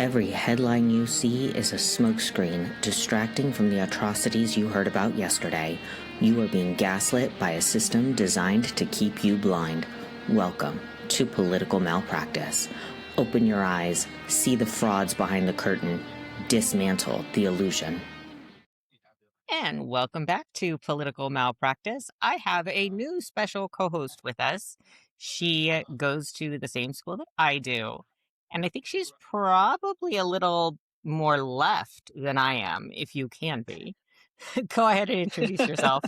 Every headline you see is a smokescreen distracting from the atrocities you heard about yesterday. You are being gaslit by a system designed to keep you blind. Welcome to Political Malpractice. Open your eyes, see the frauds behind the curtain, dismantle the illusion. And welcome back to Political Malpractice. I have a new special co-host with us. She goes to the same school that I do, and I think she's probably a little more left than I am, if you can be. Go ahead and introduce yourself.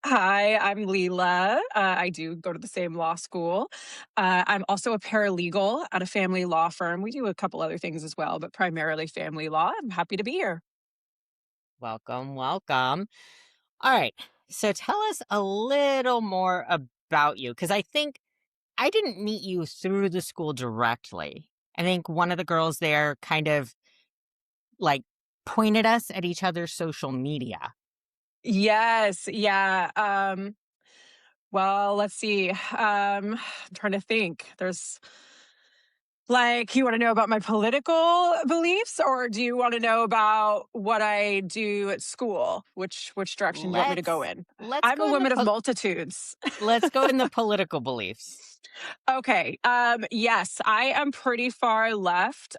Hi, I'm Leela. I do go to the same law school. I'm also a paralegal at a family law firm. We do a couple other things as well, but primarily family law. I'm happy to be here. Welcome, welcome. All right, so tell us a little more about you, because I think I didn't meet you through the school directly. I think one of the girls there kind of like pointed us at each other's social media. Yes, yeah. Well, let's see. I'm trying to think. You want to know about my political beliefs, or do you want to know about what I do at school? Which direction do you want me to go Let's in? let's I'm a go in the woman of multitudes. let's go in the political beliefs. Okay. Yes, I am pretty far left.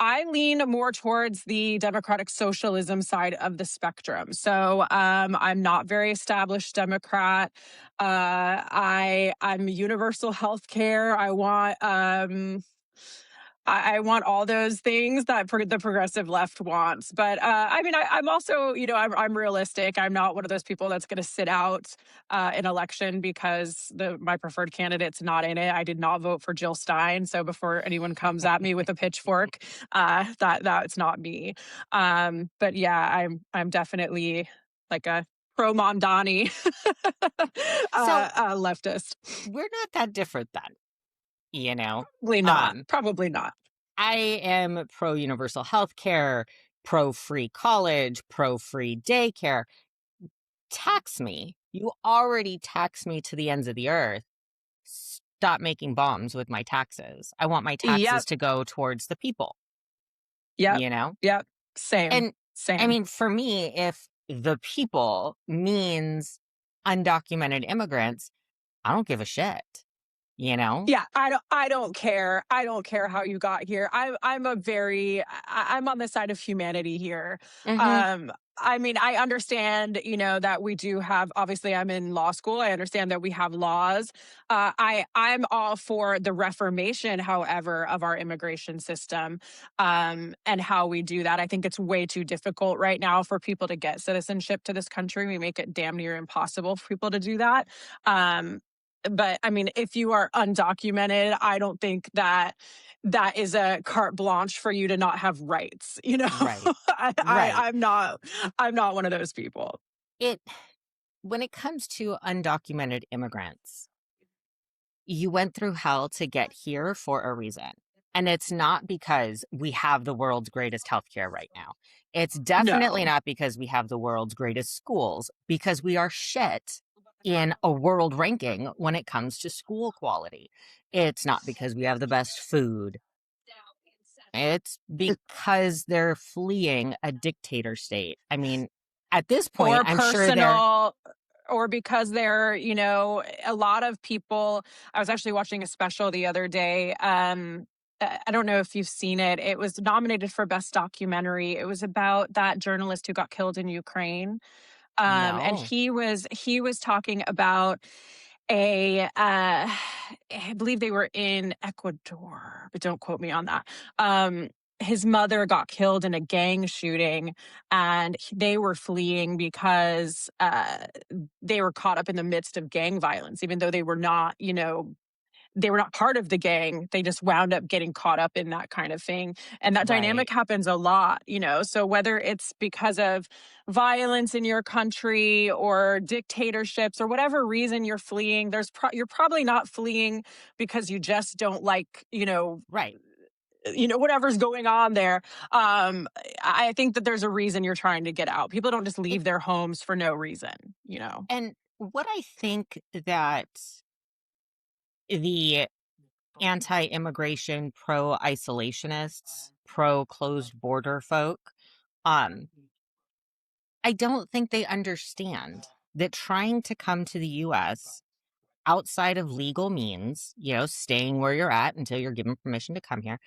I lean more towards the democratic socialism side of the spectrum. So I'm not very established Democrat. I'm universal health care. I want all those things that the progressive left wants. But I mean, I'm also, I'm realistic. I'm not one of those people that's going to sit out an election because my preferred candidate's not in it. I did not vote for Jill Stein. So before anyone comes at me with a pitchfork, that's not me. But yeah, I'm definitely like a pro Mondani So leftist. we're not that different then, you know. Probably not. Um, Probably not. I am pro universal health care, pro free college, pro free daycare. Tax me. You already tax me to the ends of the earth. Stop making bombs with my taxes. I want my taxes Yep. to go towards the people, Yep. you know? Yep. Same. And I Same. mean, for me, if the people means undocumented immigrants, I don't give a shit, you know? Yeah, I don't care. I don't care how you got here. I'm on the side of humanity here. Hmm. Um I mean, I understand, that we do have, obviously I'm in law school. I understand that we have laws. I'm all for the reformation, however, of our immigration system, and how we do that. I think it's way too difficult right now for people to get citizenship to this country. We make it damn near impossible for people to do that. Um, but I mean, if you are undocumented, I don't think that is a carte blanche for you to not have rights. Right. I, I, Right. I'm not one of those people. It When it comes to undocumented immigrants, you went through hell to get here for a reason. And it's not because we have the world's greatest healthcare right now. It's definitely No. not because we have the world's greatest schools, because we are shit in a world ranking when it comes to school quality. It's not because we have the best food. It's because they're fleeing a dictator state. I mean, at this point, Or I'm sure they're. personal, or because they're, a lot of people. I was actually watching a special the other day. I don't know if you've seen it. It was nominated for best documentary. It was about that journalist who got killed in Ukraine. And No. he was talking about I believe they were in Ecuador, but don't quote me on that. His mother got killed in a gang shooting, and they were fleeing because they were caught up in the midst of gang violence, even though they were not part of the gang. They just wound up getting caught up in that kind of thing. And that Right. dynamic happens a lot. So whether it's because of violence in your country or dictatorships or whatever reason you're fleeing, you're probably not fleeing because you just don't like, Right. whatever's going on there. I think that there's a reason you're trying to get out. People don't just It, leave their homes for no reason. and what I think that the anti-immigration, pro-isolationists, pro-closed border folk, um, I don't think they understand that trying to come to the US outside of legal means, staying where you're at until you're given permission to come here,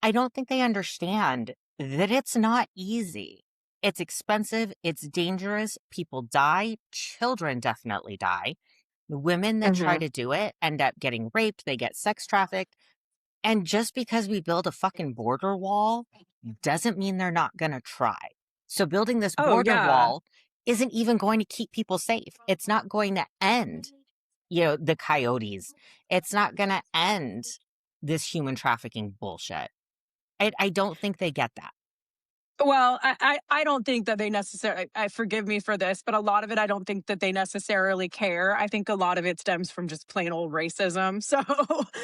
I don't think they understand that it's not easy. It's expensive, it's dangerous, people die, children definitely die. The women that try Mhm. to do it end up getting raped, they get sex trafficked. And just because we build a fucking border wall doesn't mean they're not going to try. So building this Oh, border yeah. wall isn't even going to keep people safe. It's not going to end, the coyotes. It's not going to end this human trafficking bullshit. I don't think they get that. Well, I don't think that they necessarily, I forgive me for this, but a lot of it, I don't think that they necessarily care. I think a lot of it stems from just plain old racism. So,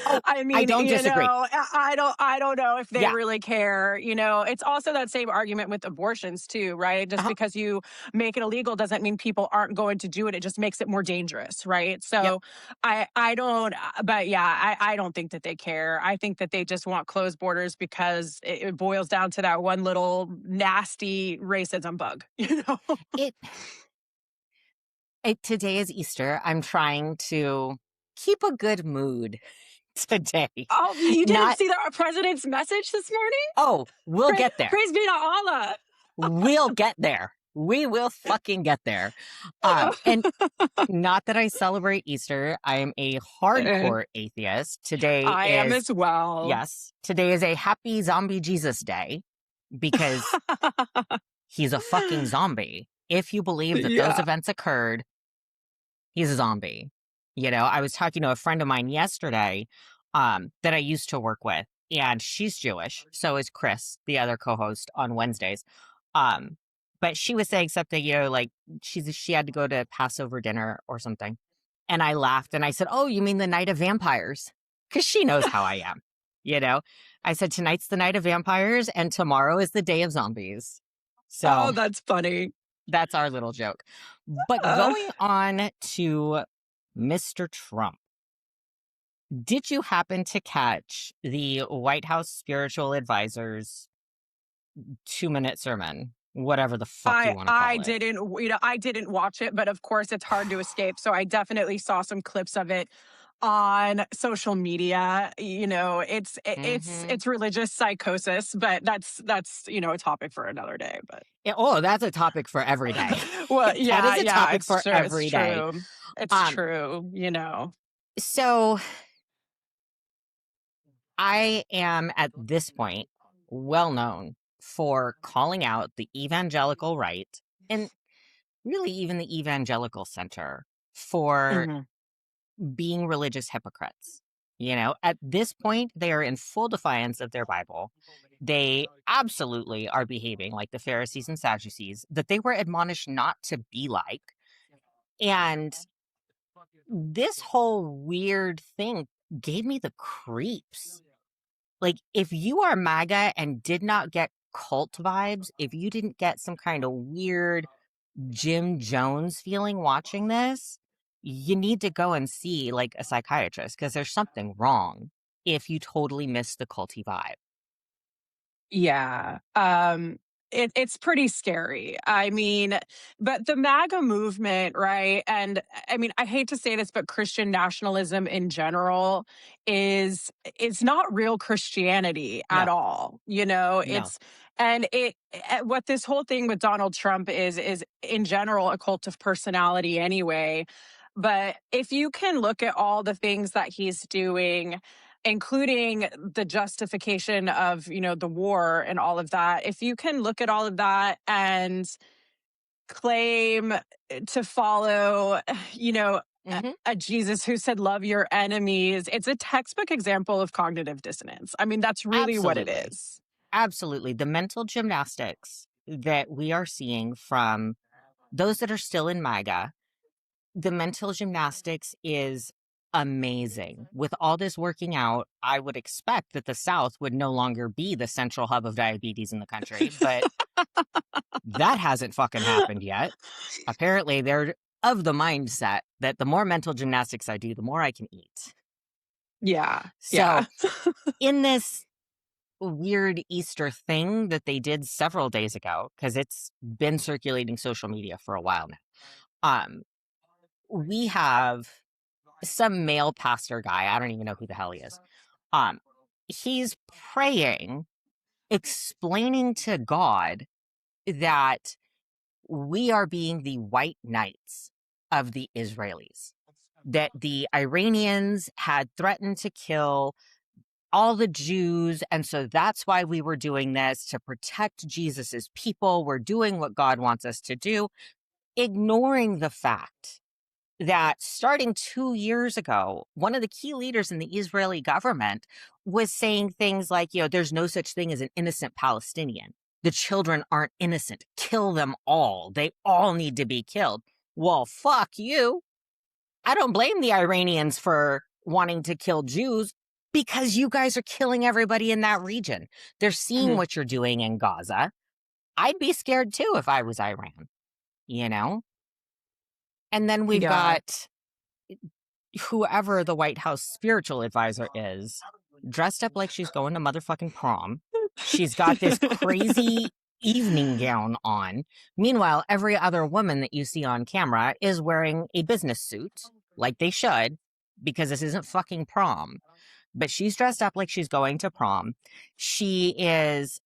Oh, I I mean, don't disagree. I don't know if they Yeah. really care. It's also that same argument with abortions too, right? Just Uh-huh. because you make it illegal doesn't mean people aren't going to do it. It just makes it more dangerous, right? Yep. So, I don't, but yeah, I don't think that they care. I think that they just want closed borders because it boils down to that one little nasty racism bug, you know? It, today is Easter. I'm trying to keep a good mood today. Oh, you didn't Not, see the president's message this morning? oh, we'll get there. Praise be to Allah. We'll get there. We will fucking get there. And not that I celebrate Easter. I am a hardcore atheist. Today I am is, as well. yes, today is a happy zombie Jesus day because he's a fucking zombie. If you believe that those Yeah. events occurred, he's a zombie. I was talking to a friend of mine yesterday that I used to work with, and she's Jewish. So is Chris, the other co-host on Wednesdays. Um, but she was saying something, like she had to go to Passover dinner or something. And I laughed and I said, "Oh, you mean the night of vampires?" Because she knows how I am. You know, I said, "Tonight's the night of vampires and tomorrow is the day of zombies." Oh, So that's funny. that's our little joke. But Uh, going on to Mr. Trump, did you happen to catch the White House spiritual advisor's 2-minute sermon? Whatever the fuck you want to I call it. didn't, I didn't watch it, but of course it's hard to escape. So I definitely saw some clips of it on social media. Mm-hmm. It's religious psychosis, but that's a topic for another day. But Yeah, oh, that's a topic for every day. well, That is yeah, a yeah, topic it's for true. It's every day. true. It's Um, true. so I am at this point well known for calling out the evangelical right and really even the evangelical center for Mhm. being religious hypocrites. At this point, they are in full defiance of their Bible. They absolutely are behaving like the Pharisees and Sadducees that they were admonished not to be like. And this whole weird thing gave me the creeps. Like, if you are MAGA and did not get cult vibes, if you didn't get some kind of weird Jim Jones feeling watching this, you need to go and see like a psychiatrist because there's something wrong if you totally miss the culty vibe. Yeah. It's pretty scary. I mean, but the MAGA movement, right? And I mean, I hate to say this, but Christian nationalism in general is it's not real Christianity at No, all. no. What this whole thing with Donald Trump is in general a cult of personality anyway. But if you can look at all the things that he's doing, including the justification of the war and all of that, if you can look at all of that and claim to follow you know Hmm. a Jesus who said love your enemies, it's a textbook example of cognitive dissonance. I mean, that's really what it Absolutely. is. Absolutely. The mental gymnastics that we are seeing from those that are still in MAGA, the mental gymnastics is amazing. With all this working out, I would expect that the South would no longer be the central hub of diabetes in the country, but that hasn't fucking happened yet. Apparently, they're of the mindset that the more mental gymnastics I do, the more I can eat. Yeah. So, Yeah. in this weird Easter thing that they did several days ago, because it's been circulating social media for a while now, we have some male pastor guy. I don't even know who the hell he is. Um, he's praying, explaining to God that we are being the white knights of the Israelis, that the Iranians had threatened to kill all the Jews. And so that's why we were doing this to protect Jesus's people. We're doing what God wants us to do, ignoring the fact that starting 2 years ago, one of the key leaders in the Israeli government was saying things like, there's no such thing as an innocent Palestinian. The children aren't innocent. Kill them all. They all need to be killed. Well, fuck you. I don't blame the Iranians for wanting to kill Jews because you guys are killing everybody in that region. They're seeing Mhm. what you're doing in Gaza. I'd be scared too if I was Iran, you know? And then we've Yeah. got whoever the White House spiritual advisor is, dressed up like she's going to motherfucking prom. She's got this crazy evening gown on. Meanwhile, every other woman that you see on camera is wearing a business suit, like they should, because this isn't fucking prom. But she's dressed up like she's going to prom. She is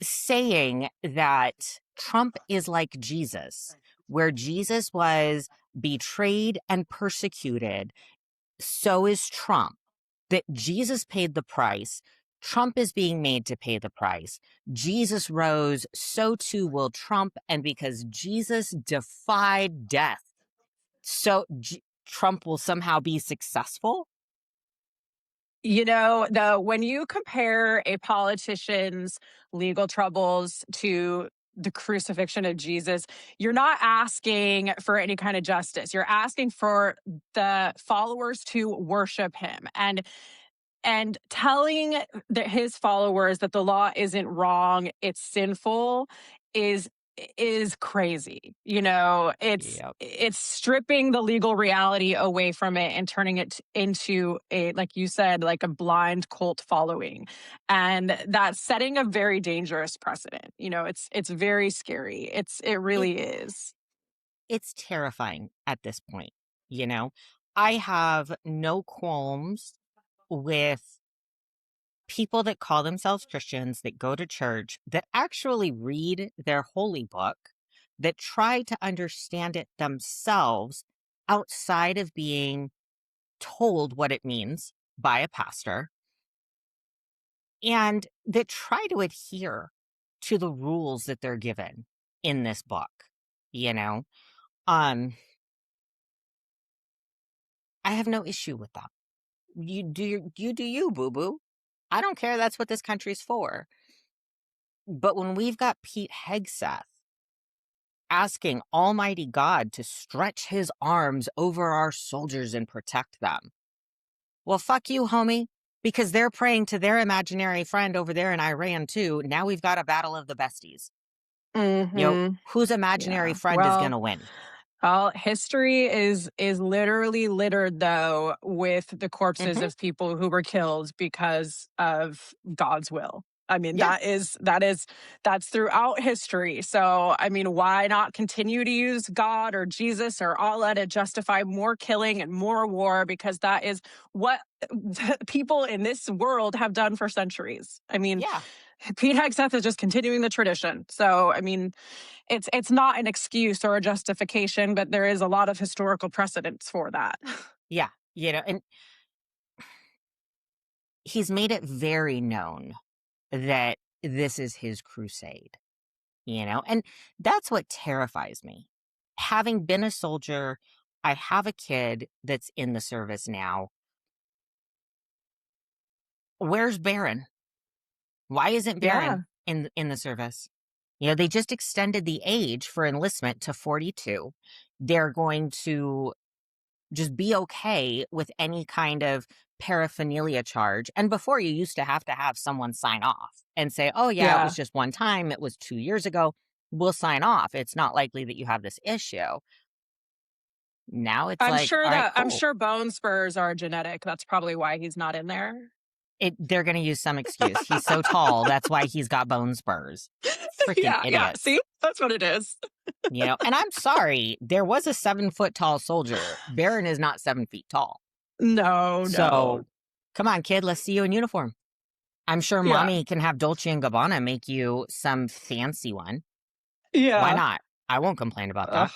saying that Trump is like Jesus, where Jesus was betrayed and persecuted, so is Trump. That Jesus paid the price. Trump is being made to pay the price. Jesus rose, so too will Trump. And because Jesus defied death, so Trump will somehow be successful. When you compare a politician's legal troubles to the crucifixion of Jesus, you're not asking for any kind of justice. You're asking for the followers to worship him. And telling his followers that the law isn't wrong, it's sinful, is crazy. Yep. It's stripping the legal reality away from it and turning it into a, like you said, like a blind cult following. And that's setting a very dangerous precedent. It's very scary. It It really is. it's terrifying at this point, you know. I have no qualms with people that call themselves Christians, that go to church, that actually read their holy book, that try to understand it themselves outside of being told what it means by a pastor, and that try to adhere to the rules that they're given in this book, you know. Um I have no issue with that. You do you, boo boo. I don't care. That's what this country's for. But when we've got Pete Hegseth asking Almighty God to stretch his arms over our soldiers and protect them, well, fuck you, homie, because they're praying to their imaginary friend over there in Iran too. Now we've got a battle of the besties. Hmm. Whose imaginary Yeah. friend is Well, going to win? history is literally littered though with the corpses Hmm. of people who were killed because of God's will. I mean, Yeah, that's throughout history. So, I mean, why not continue to use God or Jesus or Allah to justify more killing and more war? Because that is what people in this world have done for centuries. I mean, yeah, Pete Hegseth is just continuing the tradition. So, I mean, it's not an excuse or a justification, but there is a lot of historical precedence for that. yeah. And he's made it very known that this is his crusade. And that's what terrifies me. Having been a soldier, I have a kid that's in the service now. Where's Barron? Why isn't Yeah. Barron in the service? They just extended the age for enlistment to 42. They're going to just be okay with any kind of paraphernalia charge. And before, you used to have someone sign off and say, oh, yeah, it was Yeah. just one time. It was 2 years ago. We'll sign off. It's not likely that you have this issue. Now it's I'm like, sure all right, that I'm cool. sure bone spurs are genetic. That's probably why he's not in there. They're going to use some excuse. He's so tall. That's why he's got bone spurs. Freaking Yeah, yeah. idiots. See? That's what it is. And I'm sorry, there was a 7 foot tall soldier. Barron is not 7 feet tall. No, no. So come on, kid, let's see you in uniform. I'm sure Yeah. mommy can have Dolce and Gabbana make you some fancy one. Why Yeah. not? I won't complain about Ugh. that.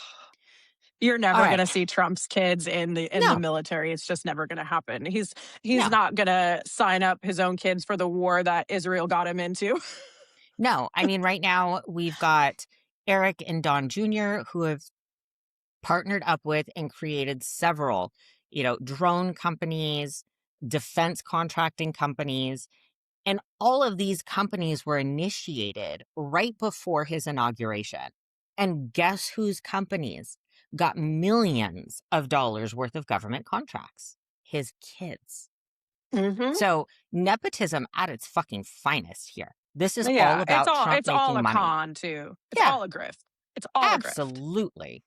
You're All never right. gonna see Trump's kids in the No, military. It's just never gonna happen. He's no, not gonna sign up his own kids for the war that Israel got him into. no. I mean, right now we've got Eric and Don Jr., who have partnered up with and created several, drone companies, defense contracting companies. And all of these companies were initiated right before his inauguration. And guess whose companies got millions of dollars worth of government contracts? His kids. Hmm. So nepotism at its fucking finest here. This is all Yeah, about Trump it's all making a money. con too. It's Yeah, all a grift. It's all a grift. absolutely.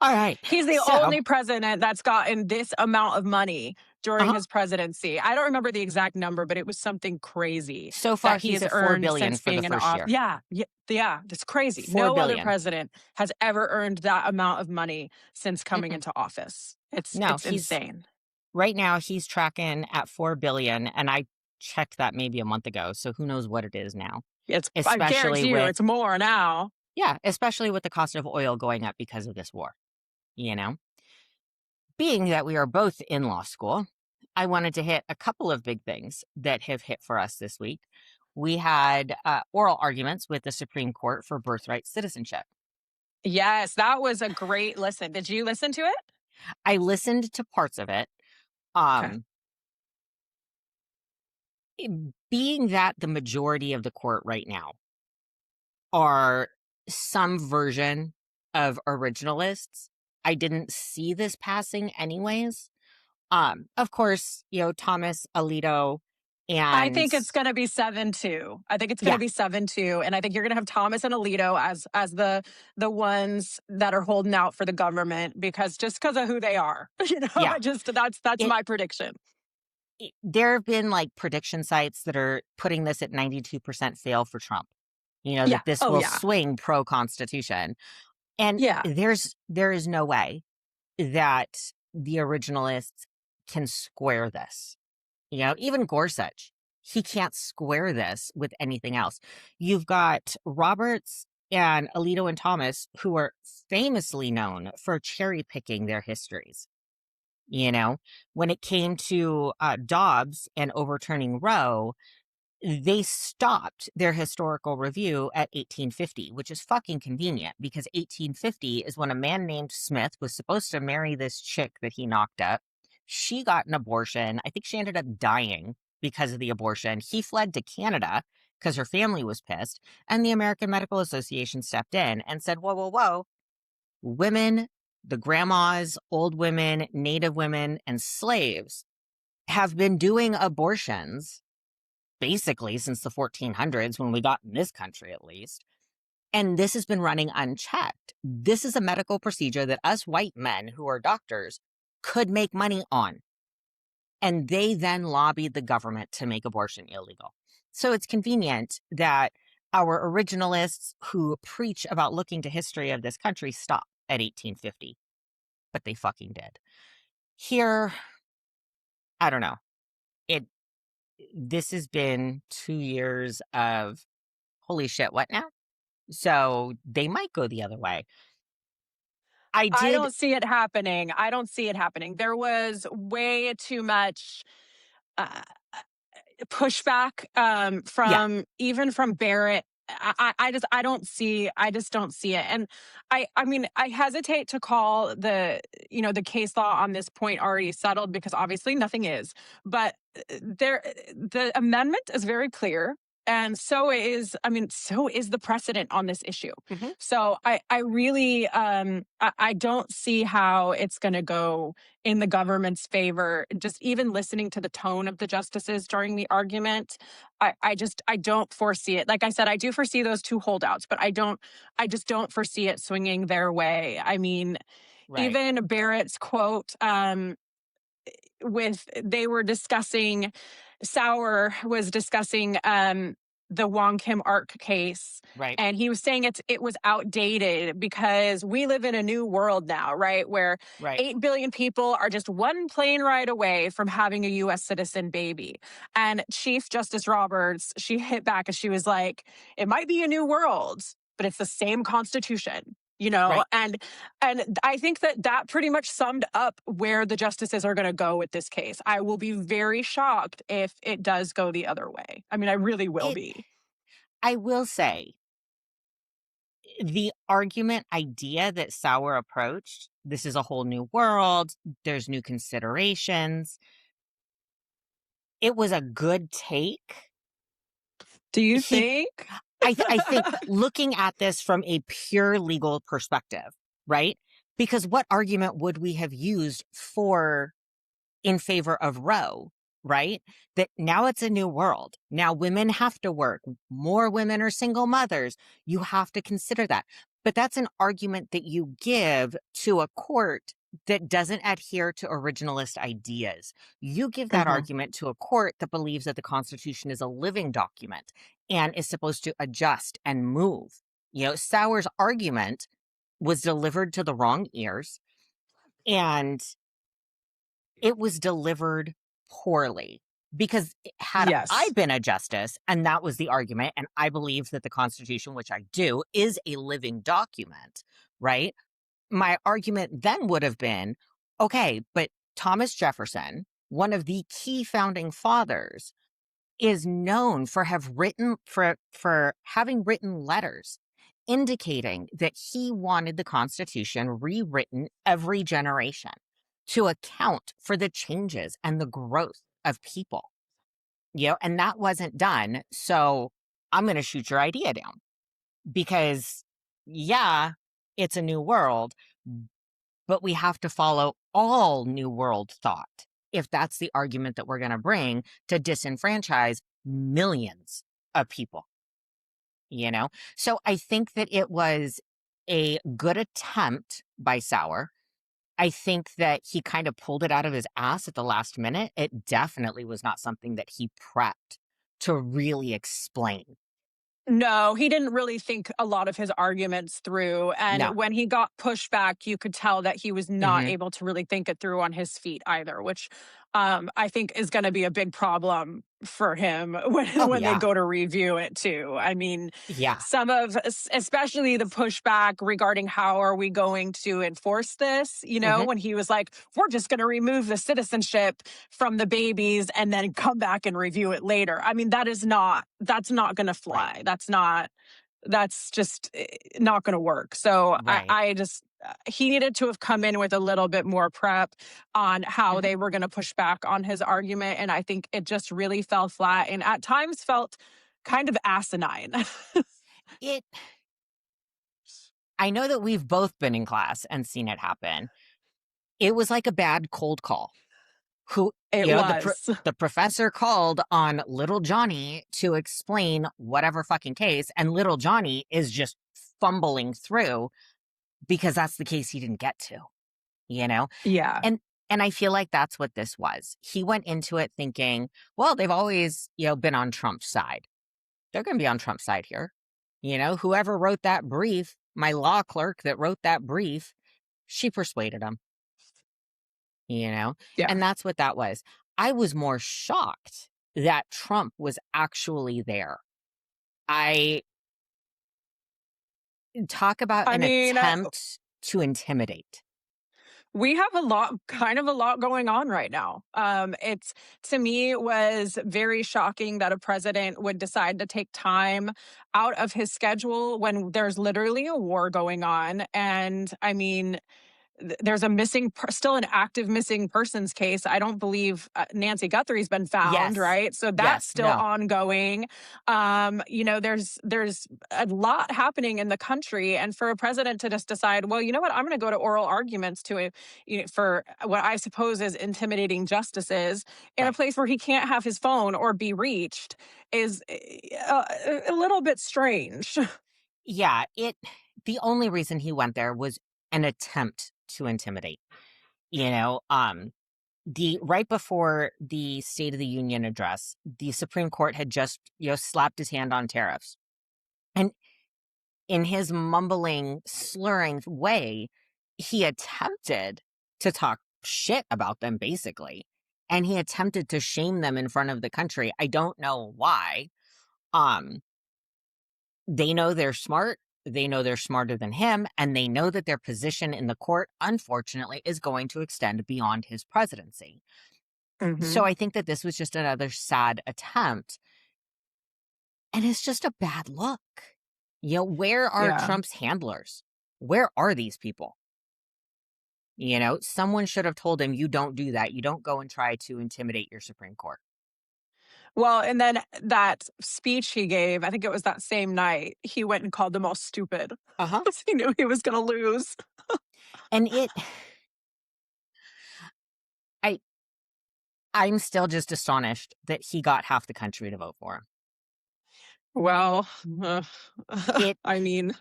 All right. He's the So, only president that's gotten this amount of money during uh-huh. his presidency. I don't remember the exact number, but it was something crazy So far that he he's has at 4 earned billion since for the being in first office. year. Yeah, yeah, yeah. That's crazy. 4 No other billion. president has ever earned that amount of money since coming Mm-mm. into office. No, It's insane. right now he's tracking at 4 billion, and I checked that maybe a month ago, so who knows what it is now. I Especially guarantee you, with it's more now. especially with the cost of oil going up because of this war, you know. Being that we are both in law school, I wanted to hit a couple of big things that have hit for us this week. We had oral arguments with the Supreme Court for birthright citizenship. Yes, that was a great listen. Did you listen to it? I listened to parts of it. Okay. Um, being that the majority of the court right now are some version of originalists, I didn't see this passing anyways. Of course, Thomas Alito I and think it's going to be 7-2. I think it's going to yeah, be 7-2, and I think you're going to have Thomas and Alito as the ones that are holding out for the government because of who they are. yeah. That's It, my prediction. there have been like prediction sites that are putting this at 92% fail for Trump. Yeah. That this Oh will yeah. swing pro Constitution. And Yeah. there is no way that the originalists can square this. Even Gorsuch, he can't square this with anything else. You've got Roberts and Alito and Thomas, who are famously known for cherry picking their histories. When it came to Dobbs and overturning Roe, they stopped their historical review at 1850, which is fucking convenient because 1850 is when a man named Smith was supposed to marry this chick that he knocked up. She got an abortion. I think she ended up dying because of the abortion. He fled to Canada because her family was pissed. And the American Medical Association stepped in and said, whoa, whoa, whoa. Women, the grandmas, old women, native women, and slaves have been doing abortions basically since the 1400s when we got in this country, at least. And this has been running unchecked. This is a medical procedure that us white men who are doctors could make money on. And they then lobbied the government to make abortion illegal. So it's convenient that our originalists who preach about looking to history of this country stop at 1850. But they fucking did. Here, I don't know. This has been 2 years of holy shit, what now? So they might go the other way. I I did, don't see it happening. I don't see it happening. There was way too much uh, pushback yeah, from Barrett. I just don't see it. And I mean, I hesitate to call the case law on this point already settled because obviously nothing is. But the amendment is very clear. And so is the precedent on this issue. mhm. So I really I don't see how it's going to go in the government's favor. Just even listening to the tone of the justices during the argument, I don't foresee it. Like I said, I do foresee those two holdouts, but I just don't foresee it swinging their way. I mean, Right. even Barrett's quote, with they were discussing Sauer was discussing the Wong Kim Ark case, Right. and he was saying it was outdated because we live in a new world now, right? Where Right. 8 billion people are just one plane ride away from having a US citizen baby. And Chief Justice Roberts, she hit back and she was like, it might be a new world, but it's the same constitution, you know? Right. And I think that that pretty much summed up where the justices are going to go with this case. I will be very shocked if it does go the other way. I mean, I really will It be. I will say the argument idea that Sauer approached, this is a whole new world, there's new considerations. It was a good take. Do you He think? I think looking at this from a pure legal perspective, right? Because what argument would we have used for in favor of Roe, right? That now it's a new world. Now women have to work. More women are single mothers. You have to consider that. But that's an argument that you give to a court that doesn't adhere to originalist ideas. You give that Uh-huh. argument to a court that believes that the Constitution is a living document and is supposed to adjust and move. Sauer's argument was delivered to the wrong ears, and it was delivered poorly. Because had I Yes. been a justice and that was the argument, and I believe that the Constitution, which I do, is a living document, right? My argument then would have been, okay, but Thomas Jefferson, one of the key founding fathers, is known for having written letters indicating that he wanted the Constitution rewritten every generation to account for the changes and the growth of people. And that wasn't done. So I'm going to shoot your idea down because, yeah, it's a new world, but we have to follow all new world thought if that's the argument that we're going to bring to disenfranchise millions of people. So I think that it was a good attempt by Sauer. I think that he kind of pulled it out of his ass at the last minute. It definitely was not something that he prepped to really explain. No, he didn't really think a lot of his arguments through. And No. when he got pushback, you could tell that he was not Hmm. able to really think it through on his feet either, which I think is going to be a big problem for him Oh, when they yeah. go to review it too. I mean, Yeah. especially the pushback regarding how are we going to enforce this, Hmm. when he was like, we're just going to remove the citizenship from the babies and then come back and review it later. I mean, that's not going to Right. fly. That's just not going to work. So Right. I just, he needed to have come in with a little bit more prep on how Hmm. they were going to push back on his argument. And I think it just really fell flat and at times felt kind of asinine. It, I know that we've both been in class and seen it happen. It was like a bad cold call. Who, It was. the professor called on little Johnny to explain whatever fucking case, and little Johnny is just fumbling through because that's the case he didn't get to, you know? Yeah. And and I feel like that's what this was. He went into it thinking, well, they've always, been on Trump's side. They're going to be on Trump's side here. Whoever wrote that brief, my law clerk that wrote that brief, she persuaded him, you know? Yeah. And that's what that was. I was more shocked that Trump was actually there. I talk about I an mean, attempt to intimidate. we have kind of a lot going on right now. It's to me it was very shocking that a president would decide to take time out of his schedule when there's literally a war going on. And I mean, there's a still an active missing persons case. I don't believe Nancy Guthrie's been found, Yes. right? So that's Yes. still No. ongoing. There's a lot happening in the country, and for a president to just decide, well, you know what, I'm going to go to oral arguments for what I suppose is intimidating justices in a Right. place where he can't have his phone or be reached is a little bit strange. Yeah. The only reason he went there was an attempt to intimidate. The right before the State of the Union address, the Supreme Court had just slapped his hand on tariffs, and in his mumbling, slurring way, he attempted to talk shit about them, basically, and he attempted to shame them in front of the country. I don't know why. Um, they know they're smart. They know they're smarter than him, and they know that their position in the court, unfortunately, is going to extend beyond his presidency. So Mhm. I think that this was just another sad attempt, and it's just a bad look. Where are Yeah. Trump's handlers? Where are these people? Someone should have told him, you don't do that. You don't go and try to intimidate your Supreme Court. Well, and then that speech he gave, I think it was that same night, he went and called them all stupid Uh-huh. 'cause he knew he was gonna lose. And I I'm still just astonished that he got half the country to vote for him. Well, It I mean,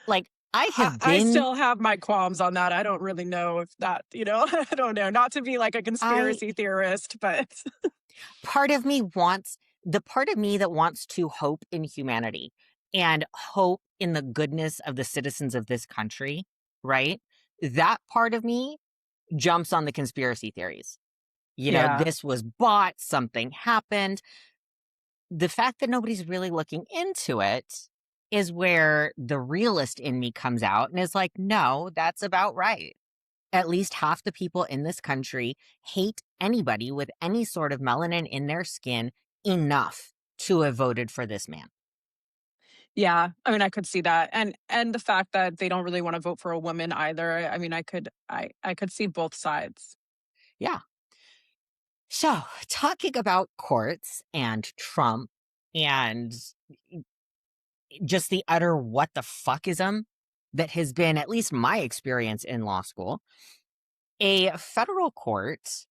like I I have I been still have my qualms on that. I don't really know if that, I don't know. Not to be like a I conspiracy theorist, but part of me wants the part of me that wants to hope in humanity and hope in the goodness of the citizens of this country, right? That part of me jumps on the conspiracy theories. yeah. This was bought, something happened. The fact that nobody's really looking into it is where the realist in me comes out and is like, no, that's about right. At least half the people in this country hate anybody with any sort of melanin in their skin enough to have voted for this man. Yeah, I mean, I could see that, and the fact that they don't really want to vote for a woman either. I mean, I could see both sides. Yeah. So, talking about courts and Trump and just the utter what the fuckism that has been, at least my experience in law school, a federal court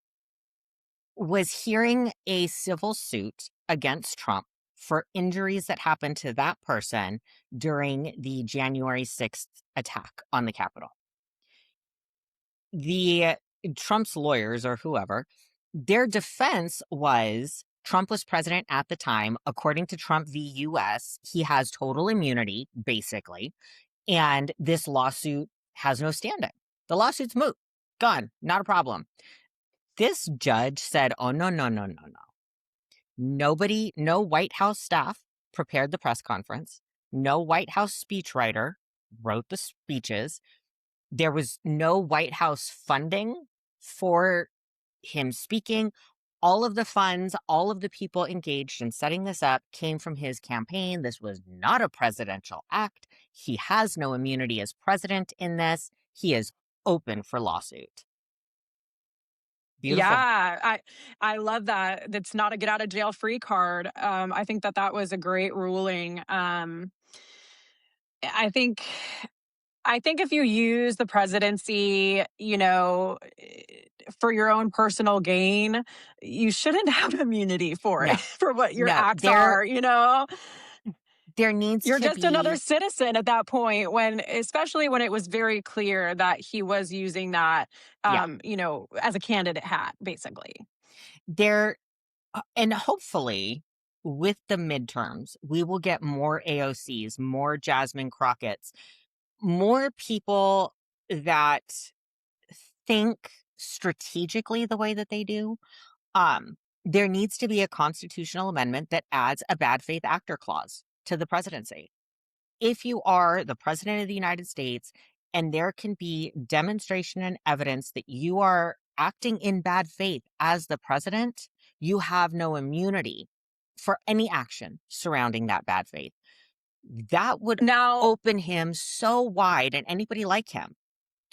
was hearing a civil suit against Trump for injuries that happened to that person during the January 6th attack on the Capitol. The Trump's lawyers or whoever, their defense was Trump was president at the time. According to Trump v. US, he has total immunity, basically, and this lawsuit has no standing. The lawsuit's moot, gone, not a problem. This judge said, oh, no, no, no, no, no. Nobody, no White House staff prepared the press conference. No White House speechwriter wrote the speeches. There was no White House funding for him speaking. All of the funds, all of the people engaged in setting this up came from his campaign. This was not a presidential act. He has no immunity as president in this. He is open for lawsuit. Beautiful. Yeah, I love that. That's not a get out of jail free card. I think that that was a great ruling. I think I think if you use the presidency, for your own personal gain, you shouldn't have immunity for it, No, for what your no, acts are. there needs You're to just another be, citizen at that point especially when it was very clear that he was using that, yeah, as a candidate hat, basically. there, and hopefully with the midterms, we will get more AOCs, more Jasmine Crockett's, more people that think strategically the way that they do. There needs to be a constitutional amendment that adds a bad faith actor clause to the presidency. If you are the president of the United States and there can be demonstration and evidence that you are acting in bad faith as the president, you have no immunity for any action surrounding that bad faith. That would Now open him so wide and anybody like him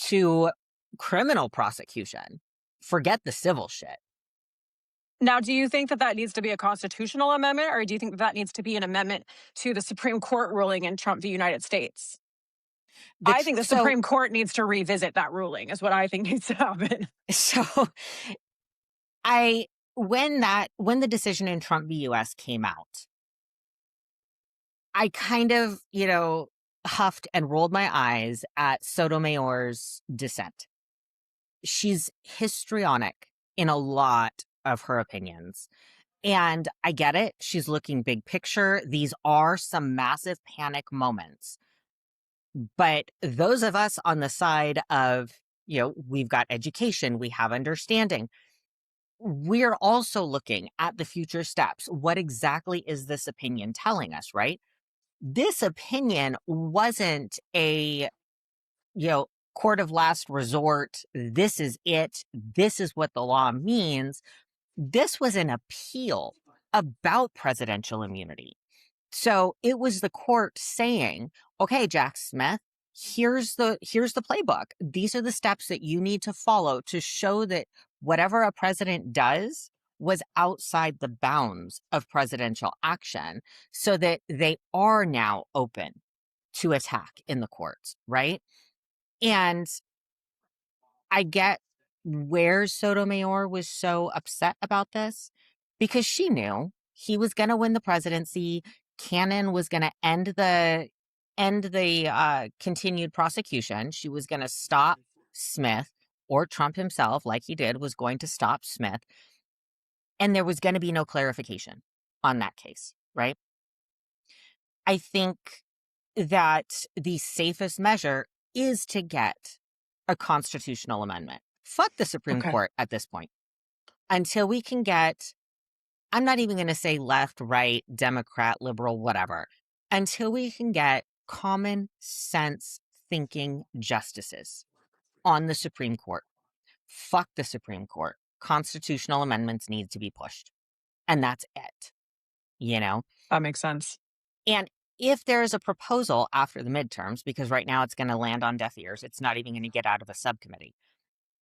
to criminal prosecution. Forget the civil shit. now, do you think that that needs to be a constitutional amendment, or do you think that that needs to be an amendment to the Supreme Court ruling in Trump v. United States? I think the So, Supreme Court needs to revisit that ruling is what I think needs to happen. so I when the decision in Trump v. US came out, I kind of, huffed and rolled my eyes at Sotomayor's dissent. She's histrionic in a lot of her opinions. And I get it. She's looking big picture. These are some massive panic moments. But those of us on the side of, we've got education, we have understanding, we're also looking at the future steps. What exactly is this opinion telling us, right? This opinion wasn't a, court of last resort. This is it. This is what the law means. This was an appeal about presidential immunity. So it was the court saying, okay, Jack Smith, here's the playbook. These are the steps that you need to follow to show that whatever a president does was outside the bounds of presidential action, so that they are now open to attack in the courts, right? And I get where Sotomayor was so upset about this, because she knew he was going to win the presidency. Cannon was going to end the continued prosecution. She was going to stop Smith, or Trump himself, like he did, was going to stop Smith. And there was going to be no clarification on that case, right? I think that the safest measure is to get a constitutional amendment. Fuck the Supreme Okay. Court at this point. Until we can get, I'm not even going to say left, right, Democrat, liberal, whatever. Until we can get common sense thinking justices on the Supreme Court. Fuck the Supreme Court. Constitutional amendments need to be pushed. And that's it. That makes sense. And if there is a proposal after the midterms, because right now it's going to land on deaf ears, it's not even going to get out of a subcommittee.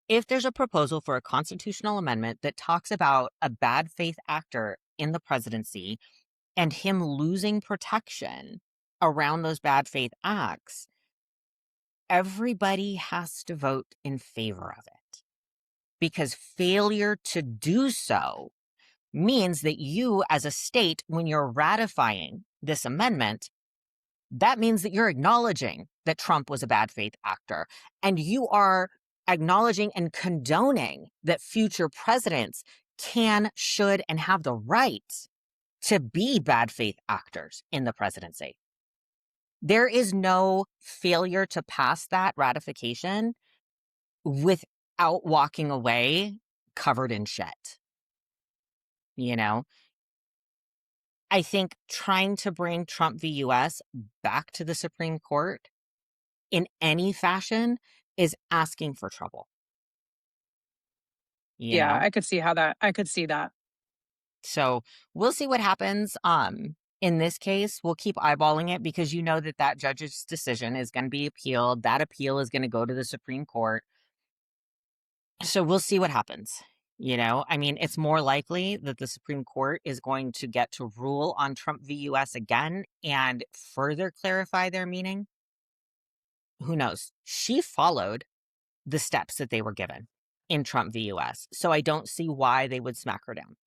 If there's a proposal for a constitutional amendment that talks about a bad faith actor in the presidency and him losing protection around those bad faith acts, everybody has to vote in favor of it. Because failure to do so means that you, as a state, when you're ratifying this amendment, that means that you're acknowledging that Trump was a bad faith actor, and you are acknowledging and condoning that future presidents can, should, and have the right to be bad faith actors in the presidency. There is no failure to pass that ratification without walking away covered in shit. I think trying to bring Trump v. US back to the Supreme Court in any fashion is asking for trouble. Yeah, I could see that. So we'll see what happens. In this case, we'll keep eyeballing it, because that judge's decision is going to be appealed. That appeal is going to go to the Supreme Court. So we'll see what happens. It's more likely that the Supreme Court is going to get to rule on Trump v. US again and further clarify their meaning. Who knows? She followed the steps that they were given in Trump v. US. So I don't see why they would smack her down.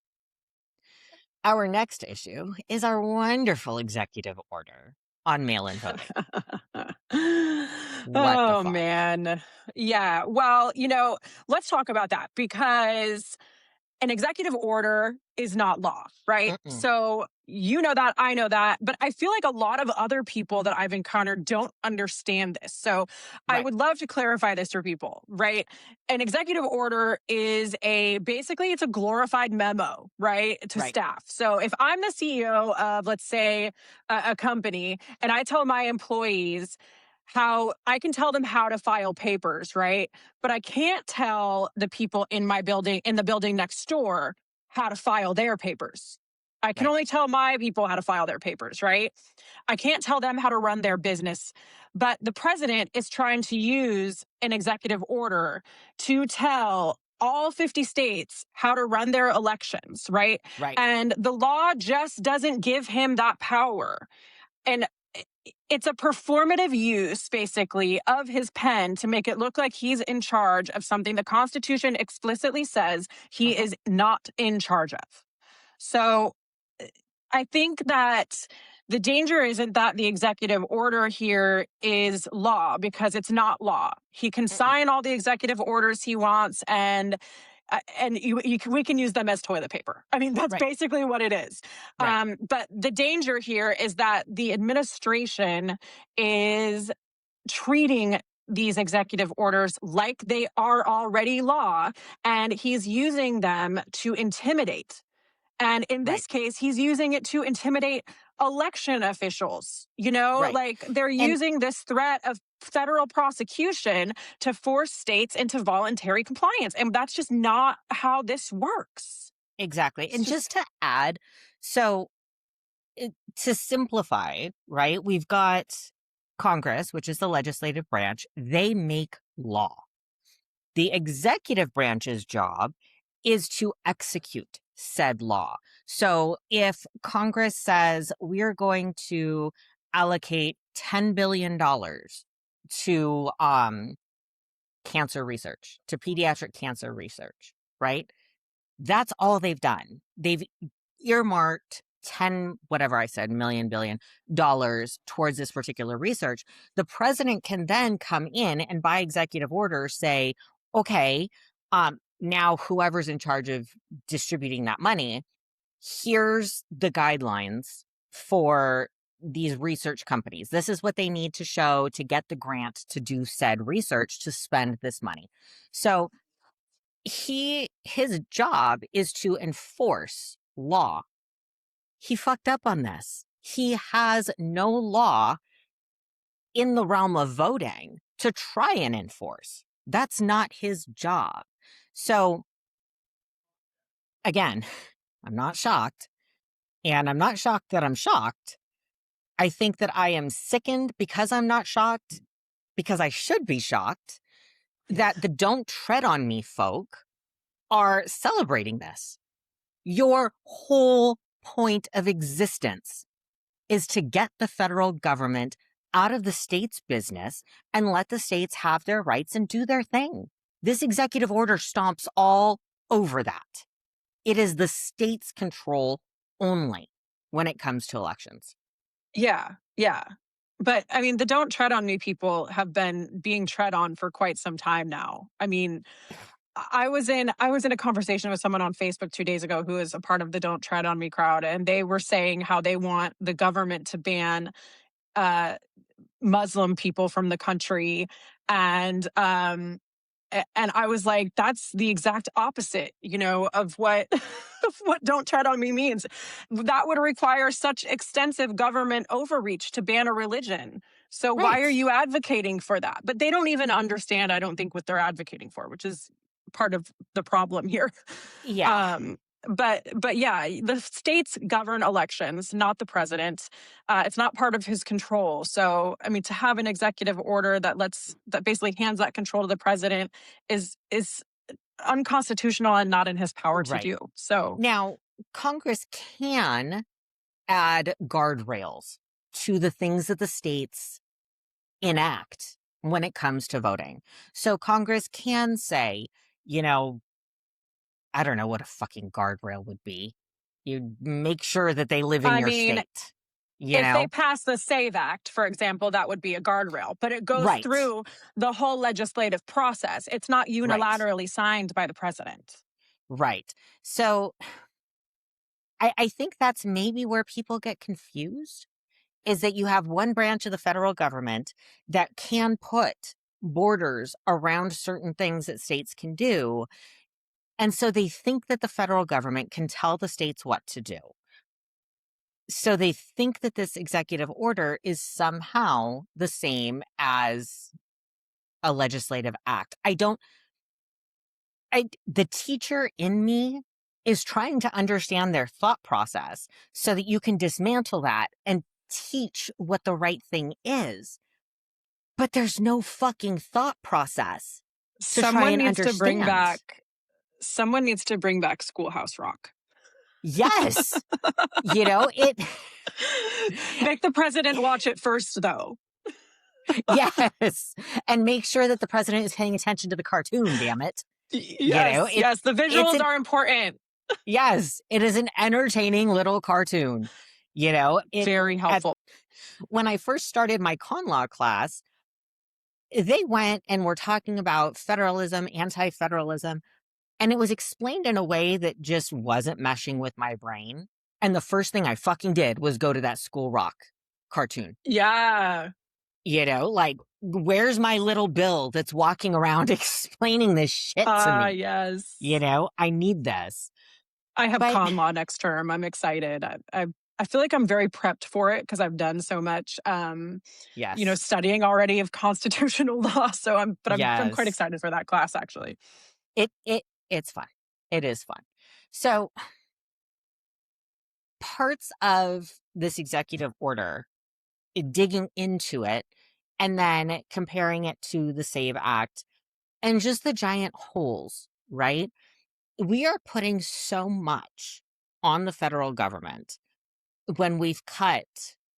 Our next issue is our wonderful executive order on mail-in voting. Oh, man. Yeah. Well, let's talk about that, because an executive order is not law, right? So that, I know that, but I feel like a lot of other people that I've encountered don't understand this. So I would love to clarify this for people, right? An executive order is basically it's a glorified memo, right? To staff. So if I'm the CEO of, let's say, a company, and I tell my employees how I can tell them how to file papers, right? But I can't tell the people in the building next door, how to file their papers. I can only tell my people how to file their papers, right? I can't tell them how to run their business. But the president is trying to use an executive order to tell all 50 states how to run their elections, right? And the law just doesn't give him that power. And it's a performative use, basically, of his pen to make it look like he's in charge of something the Constitution explicitly says he is not in charge of. So I think that The danger isn't that the executive order here is law, because it's not law. He can Mm-mm. sign all the executive orders he wants, and we can use them as toilet paper. I mean, that's Right. basically what it is. Right. But the danger here is that the administration is treating these executive orders like they are already law, and he's using them to intimidate. And in Right. this case, he's using it to intimidate election officials. Right. Like they're And using this threat of federal prosecution to force states into voluntary compliance. And that's just not how this works. exactly. It's And just, just to add, so to simplify, right, we've got Congress, which is the legislative branch. They make law. The executive branch's job is to execute said law. So if Congress says we're going to allocate $10 billion to cancer research, to pediatric cancer research, right? That's all they've done. They've earmarked 10, whatever I said, million, billion dollars towards this particular research. The president can then come in and by executive order say, okay, now whoever's in charge of distributing that money, here's the guidelines for these research companies. This is what they need to show to get the grant to do said research to spend this money. So his job is to enforce law. He fucked up on this. He has no law in the realm of voting to try and enforce. That's not his job. So again, I'm not shocked. And I'm not shocked that I'm shocked. I think that I am sickened because I'm not shocked, because I should be shocked that the don't tread on me folk are celebrating this. Your whole point of existence is to get the federal government out of the state's business and let the states have their rights and do their thing. This executive order stomps all over that. It is the state's control only when it comes to elections. yeah, yeah. But I mean, the don't tread on me people have been being tread on for quite some time now. I mean, I was in a conversation with someone on Facebook 2 days ago who is a part of the don't tread on me crowd, and they were saying how they want the government to ban uh Muslim people from the country. And I was like, that's the exact opposite, of what of what don't tread on me means. That would require such extensive government overreach to ban a religion. So why are Right. you advocating for that? But they don't even understand, I don't think, what they're advocating for, which is part of the problem here. Yeah. Um, but yeah, the states govern elections, not the president. It's not part of his control. So, I mean, to have an executive order that basically hands that control to the president is unconstitutional and not in his power to Right. do. So, Now, Congress can add guardrails to the things that the states enact when it comes to voting. So Congress can say, you know, I don't know what a fucking guardrail would be. You make sure that they live in I your mean, state, you if they know? pass the SAVE Act, for example, that would be a guardrail, but it goes Right. through the whole legislative process. It's not Right. unilaterally signed by the president. Right. So I think that's maybe where people get confused is that you have one branch of the federal government that can put borders around certain things that states can do. And so they think that the federal government can tell the states what to do. So they think that this executive order is somehow the same as a legislative act. The teacher in me is trying to understand their thought process so that you can dismantle that and teach what the right thing is. But there's no fucking thought process to try Someone and needs to bring understand. back someone needs to bring back Schoolhouse Rock. Yes. It Make the president watch it first, though. yes. And make sure that the president is paying attention to the cartoon, damn it. Yes, It yes, the it's visuals an are important. yes, it is an entertaining little cartoon. Very helpful. When I first started my con law class, they went and were talking about federalism, anti-federalism, and it was explained in a way that just wasn't meshing with my brain. And the first thing I fucking did was go to that School Rock cartoon. Yeah. Like, where's my little Bill that's walking around explaining this shit to me? Yes. I need this. I have But con law next term. I'm excited. I feel like I'm very prepped for it because I've done so much, yes, studying already of constitutional law. So I'm quite yes, excited for that class actually. it's fun. It is fun. So parts of this executive order, digging into it, and then comparing it to the SAVE Act and just the giant holes, right? We are putting so much on the federal government when we've cut,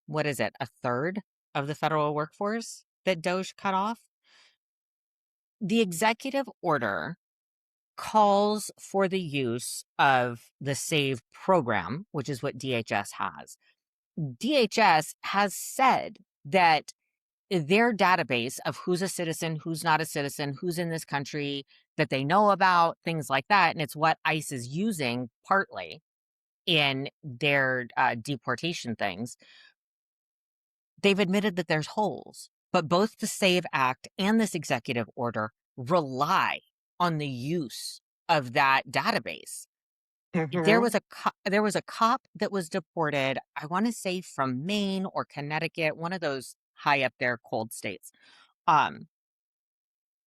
what is it, a third of the federal workforce that Doge cut off? The executive order calls for the use of the SAVE program, which is what DHS has. DHS has said that their database of who's a citizen, who's not a citizen, who's in this country that they know about, things like that. And it's what ICE is using partly in their deportation things. They've admitted that there's holes, but both the SAVE Act and this executive order rely on the use of that database. There was a cop that was deported, I want to say from Maine or Connecticut, one of those high up there cold states.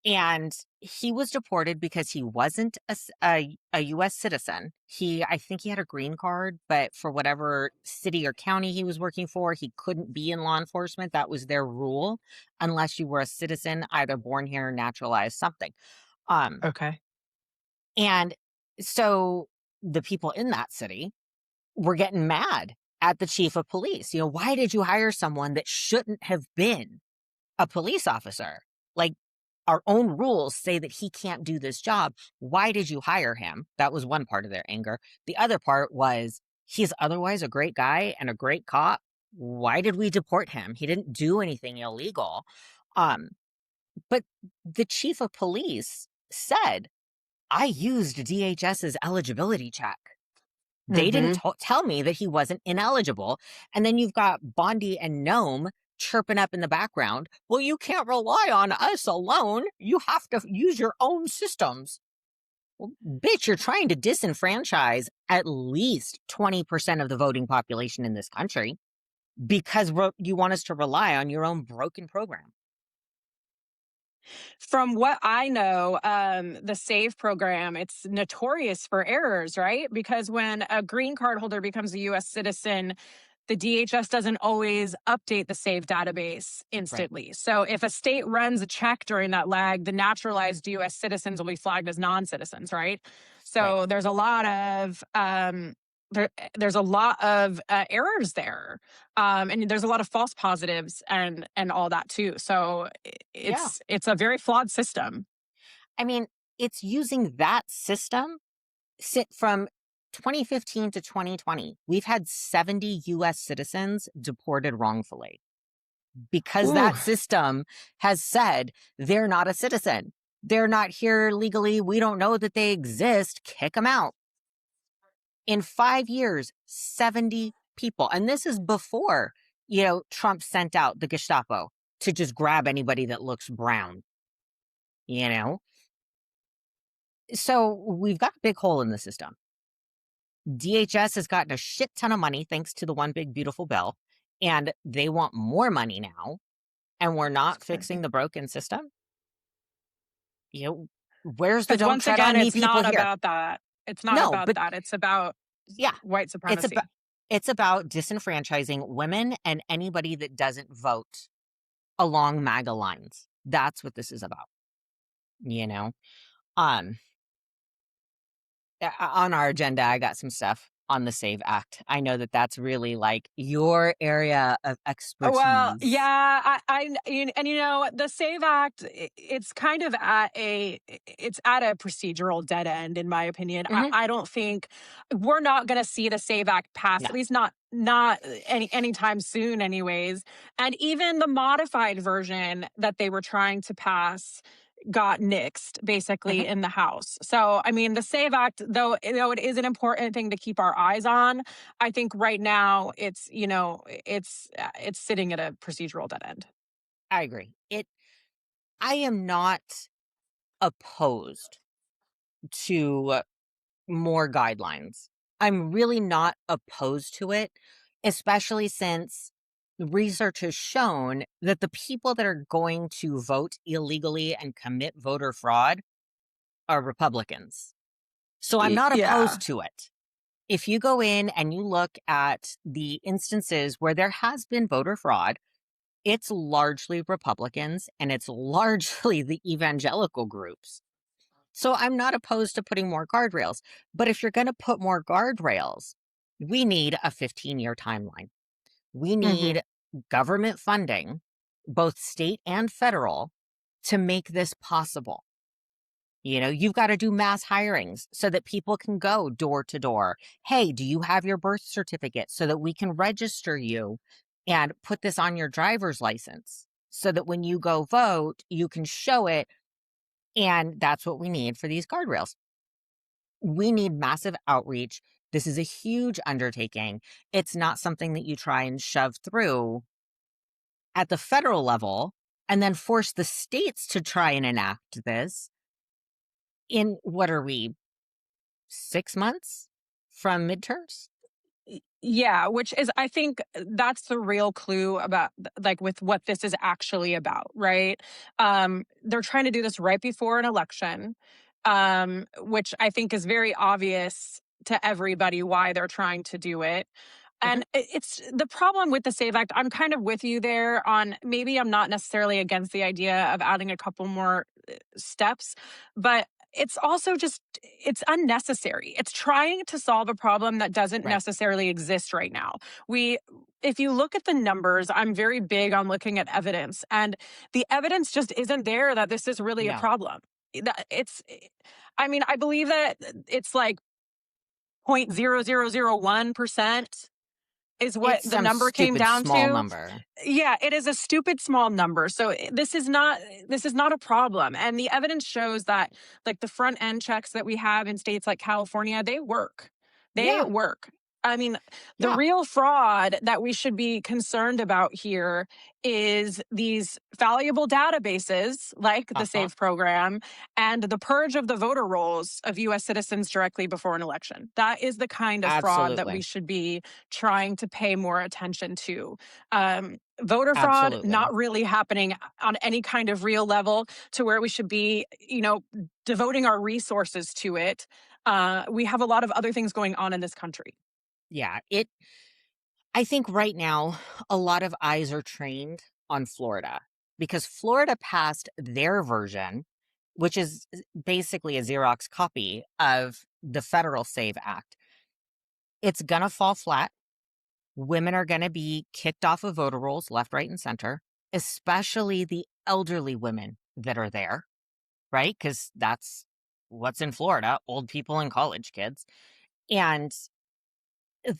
And he was deported because he wasn't a U.S. citizen. I think he had a green card, but for whatever city or county he was working for, he couldn't be in law enforcement. That was their rule, unless you were a citizen, either born here, naturalized, something. Okay. And so the people in that city were getting mad at the chief of police. Why did you hire someone that shouldn't have been a police officer? Like, our own rules say that he can't do this job. Why did you hire him? That was one part of their anger. The other part was, he's otherwise a great guy and a great cop. Why did we deport him? He didn't do anything illegal. But the chief of police said, I used DHS's eligibility check. They didn't tell me that he wasn't ineligible. And then you've got Bondi and Gnome chirping up in the background. Well, you can't rely on us alone. You have to use your own systems. Well, bitch, you're trying to disenfranchise at least 20% of the voting population in this country because you want us to rely on your own broken program. From what I know, the SAVE program, it's notorious for errors, right? Because when a green card holder becomes a U.S. citizen, the DHS doesn't always update the SAVE database instantly. Right. So if a state runs a check during that lag, the naturalized U.S. citizens will be flagged as non-citizens, right? So right. There's a lot of there's a lot of errors there, and there's a lot of false positives and all that too. So it's a very flawed system. I mean, it's using that system from 2015 to 2020. We've had 70 U.S. citizens deported wrongfully because that system has said they're not a citizen. They're not here legally. We don't know that they exist. Kick them out. In 5 years, 70 people. And this is before, Trump sent out the Gestapo to just grab anybody that looks brown, So we've got a big hole in the system. DHS has gotten a shit ton of money thanks to the one big beautiful bill, and they want more money now, and we're not fixing the broken system. Where's the don't tread on me people here? It's not about that. It's not about that. It's about white supremacy. It's about disenfranchising women and anybody that doesn't vote along MAGA lines. That's what this is about. On our agenda, I got some stuff on the SAVE Act? I know that that's really like your area of Well, expertise. yeah, and the SAVE Act, it's kind of it's at a procedural dead end, in my opinion. Hmm. I don't think we're not going to see the SAVE Act pass, No. at least not anytime soon, anyways. And even the modified version that they were trying to pass got nixed basically Hmm. in the House. So, I mean, the SAVE Act, though it is an important thing to keep our eyes on, I think right now it's sitting at a procedural dead end. I agree. I am not opposed to more guidelines. I'm really not opposed to it, especially since research has shown that the people that are going to vote illegally and commit voter fraud are Republicans. So I'm not Yeah. opposed to it. If you go in and you look at the instances where there has been voter fraud, it's largely Republicans and it's largely the evangelical groups. So I'm not opposed to putting more guardrails. But if you're going to put more guardrails, we need a 15-year timeline. We Hmm. need government funding, both state and federal, to make this possible. You've got to do mass hirings so that people can go door to door. Hey, do you have your birth certificate so that we can register you and put this on your driver's license so that when you go vote, you can show it. And that's what we need for these guardrails. We need massive outreach. This is a huge undertaking. It's not something that you try and shove through at the federal level and then force the states to try and enact this in what are we, 6 months from midterms? Yeah, which is, I think that's the real clue about like with what this is actually about, right? They're trying to do this right before an election, which I think is very obvious to everybody why they're trying to do it. Hmm. And it's the problem with the SAVE Act. I'm kind of with you there on, maybe I'm not necessarily against the idea of adding a couple more steps, but it's also just, it's unnecessary. It's trying to solve a problem that doesn't Right. necessarily exist right now. We If you look at the numbers, I'm very big on looking at evidence, and the evidence just isn't there that this is really a No, problem. It's I mean, I believe that it's like 0.0001% is what it's the some number came stupid down small to. number. Yeah, it is a stupid small number. So this is not a problem. And the evidence shows that like the front end checks that we have in states like California, they work. They Yeah. work. I mean, the Yeah. real fraud that we should be concerned about here is these valuable databases like the Uh-huh. SAVE program and the purge of the voter rolls of US citizens directly before an election. That is the kind of fraud that we Absolutely. should be trying to pay more attention to. Voter fraud Absolutely. not really happening on any kind of real level to where we should be, devoting our resources to it. We have a lot of other things going on in this country. Yeah. I think right now a lot of eyes are trained on Florida because Florida passed their version, which is basically a Xerox copy of the federal SAVE Act. It's going to fall flat. Women are going to be kicked off of voter rolls left, right, and center, especially the elderly women that are there, right? Because that's what's in Florida, old people and college kids. And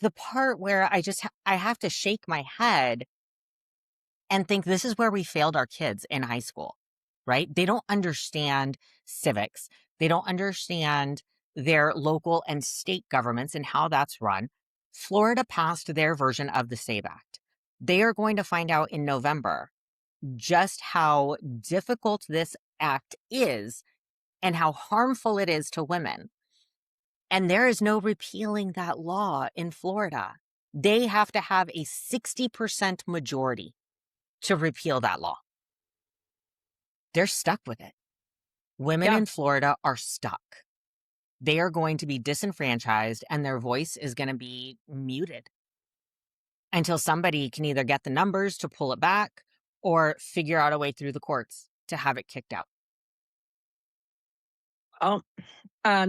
the part where I have to shake my head and think this is where we failed our kids in high school, right? They don't understand civics. They don't understand their local and state governments and how that's run. Florida passed their version of the SAVE Act. They are going to find out in November just how difficult this act is and how harmful it is to women. And there is no repealing that law in Florida. They have to have a 60% majority to repeal that law. They're stuck with it. Women Yeah. in Florida are stuck. They are going to be disenfranchised and their voice is going to be muted until somebody can either get the numbers to pull it back or figure out a way through the courts to have it kicked out. Oh,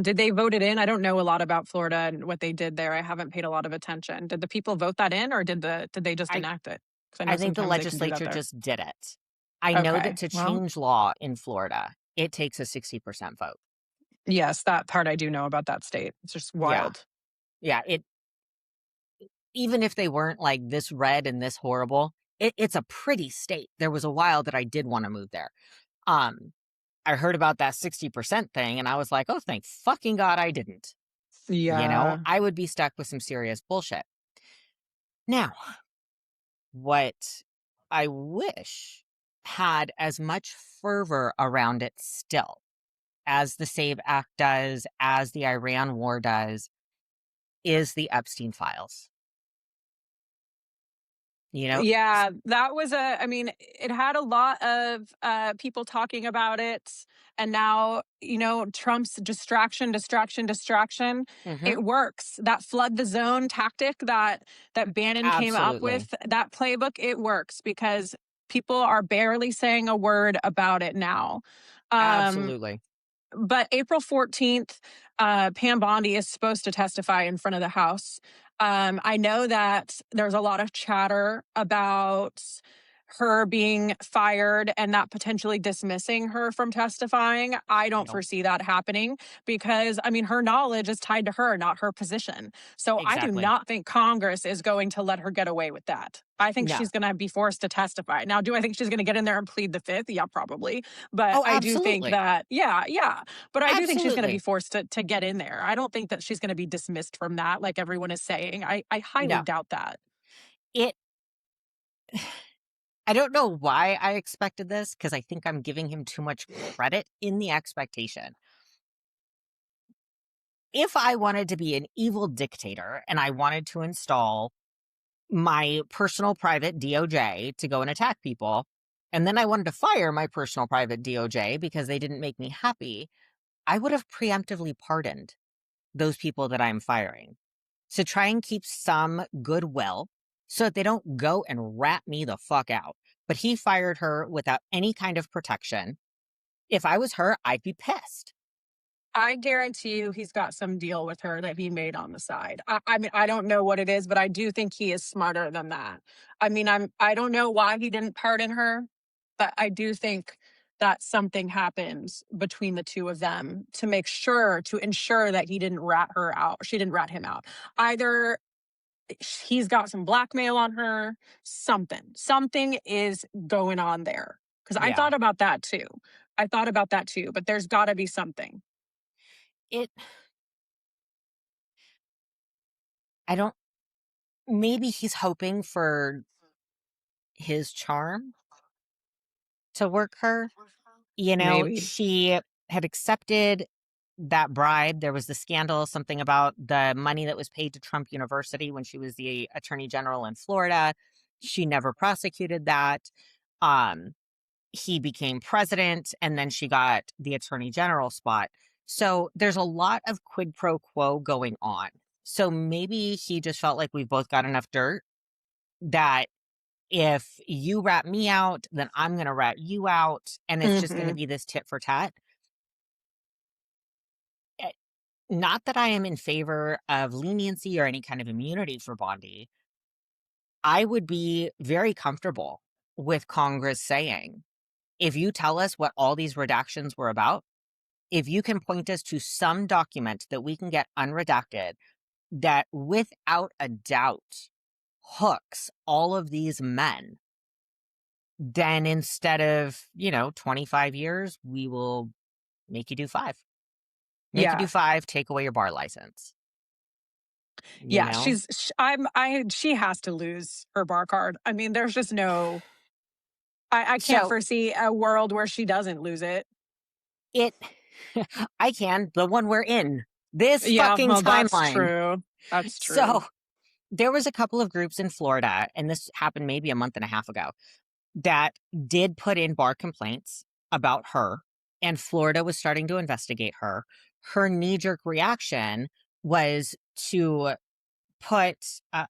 did they vote it in? I don't know a lot about Florida and what they did there. I haven't paid a lot of attention. Did the people vote that in, or did they just I enact it? Because I I know think the sometimes they can do that legislature there. just did it. I know that Okay. to Well, change law in Florida, it takes a 60% vote. yes, that part I do know about that state. It's just Yeah. wild. Yeah, it even if they weren't like this red and this horrible, it's a pretty state. There was a while that I did want to move there. Um, I heard about that 60% thing and I was like, oh, thank fucking God I didn't. Yeah. I would be stuck with some serious bullshit. Now, what I wish had as much fervor around it still as the SAVE Act does, as the Iran war does, is the Epstein files. You know, Yeah, that was I mean, it had a lot of people talking about it. And now, Trump's distraction. hmm It works. That flood the zone tactic that Bannon came up absolutely. with, that playbook, it works because people are barely saying a word about it now. Um, Absolutely. but April 14th, Pam Bondi is supposed to testify in front of the House. I know that there's a lot of chatter about her being fired and that potentially dismissing her from testifying. I don't No, foresee that happening because, I mean, her knowledge is tied to her, not her position. So I do exactly. not think Congress is going to let her get away with that. I think No. she's going to be forced to testify. Now, do I think she's going to get in there and plead the fifth? Yeah, probably. But Oh, I do think absolutely. that, yeah. But I do think she's going to be Absolutely. forced to get in there. I don't think that she's going to be dismissed from that, like everyone is saying. I highly No. doubt that. It I don't know why I expected this because I think I'm giving him too much credit in the expectation. If I wanted to be an evil dictator and I wanted to install my personal private DOJ to go and attack people, and then I wanted to fire my personal private DOJ because they didn't make me happy, I would have preemptively pardoned those people that I'm firing to try and keep some goodwill so that they don't go and rat me the fuck out. But he fired her without any kind of protection. If I was her, I'd be pissed. I guarantee you he's got some deal with her that he made on the side. I mean, I don't know what it is, but I do think he is smarter than that. I mean, I don't know why he didn't pardon her, but I do think that something happens between the two of them to ensure that he didn't rat her out. She didn't rat him out. Either he's got some blackmail on her, something is going on there. Because I Yeah. thought about that too. I thought about that too, but there's got to be something. It, I don't, maybe he's hoping for his charm to work her. Maybe. She had accepted that bribe. There was the scandal, something about the money that was paid to Trump University when she was the attorney general in Florida. She never prosecuted that. Um, he became president and then she got the attorney general spot. So there's a lot of quid pro quo going on. So maybe he just felt like we've both got enough dirt that if you rat me out, then I'm going to rat you out. And it's just going to Mhm. be this tit for tat. Eh, Not that I am in favor of leniency or any kind of immunity for Bondi. I would be very comfortable with Congress saying, if you tell us what all these redactions were about, if you can point us to some document that we can get unredacted that without a doubt hooks all of these men, then instead of, 25 years, we will make you do 5. Make you do Yeah. 5, take away your bar license, you Yeah, know? she has to lose her bar card. I mean, there's just no I can't So foresee a world where she doesn't lose it. it, I can, the one we're in, this Yeah, fucking well, that's timeline. true. That's true. So there was a couple of groups in Florida, and this happened maybe a month and a half ago, that did put in bar complaints about her, and Florida was starting to investigate her. Her knee jerk reaction was to put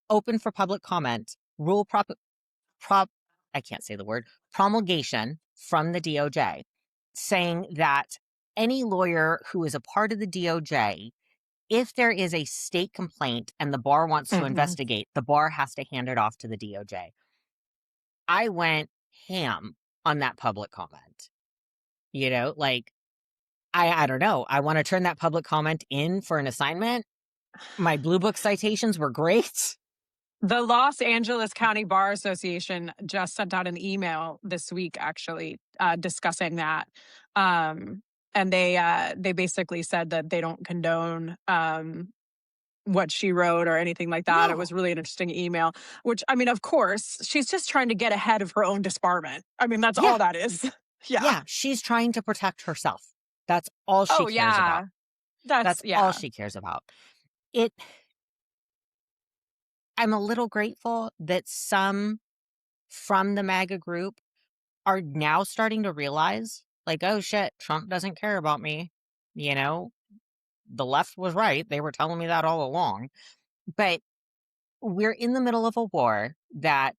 open for public comment prop I can't say the word promulgation from the DOJ saying that any lawyer who is a part of the DOJ, if there is a state complaint and the bar wants to Mhm. investigate, the bar has to hand it off to the DOJ. I went ham on that public comment. Like, I don't know. I want to turn that public comment in for an assignment. My Blue Book citations were great. The Los Angeles County Bar Association just sent out an email this week, actually, discussing that. And they basically said that they don't condone what she wrote or anything like that. It was No. really an interesting email, which, I mean, of course, she's just trying to get ahead of her own disbarment. I mean, that's Yeah. all that is. Yeah. Yeah. She's trying to protect herself. That's all she Oh, cares about. yeah. That's all Yeah. she cares about. It I'm a little grateful that some from the MAGA group are now starting to realize, like, oh shit, Trump doesn't care about me. You know, the left was right. They were telling me that all along. But we're in the middle of a war that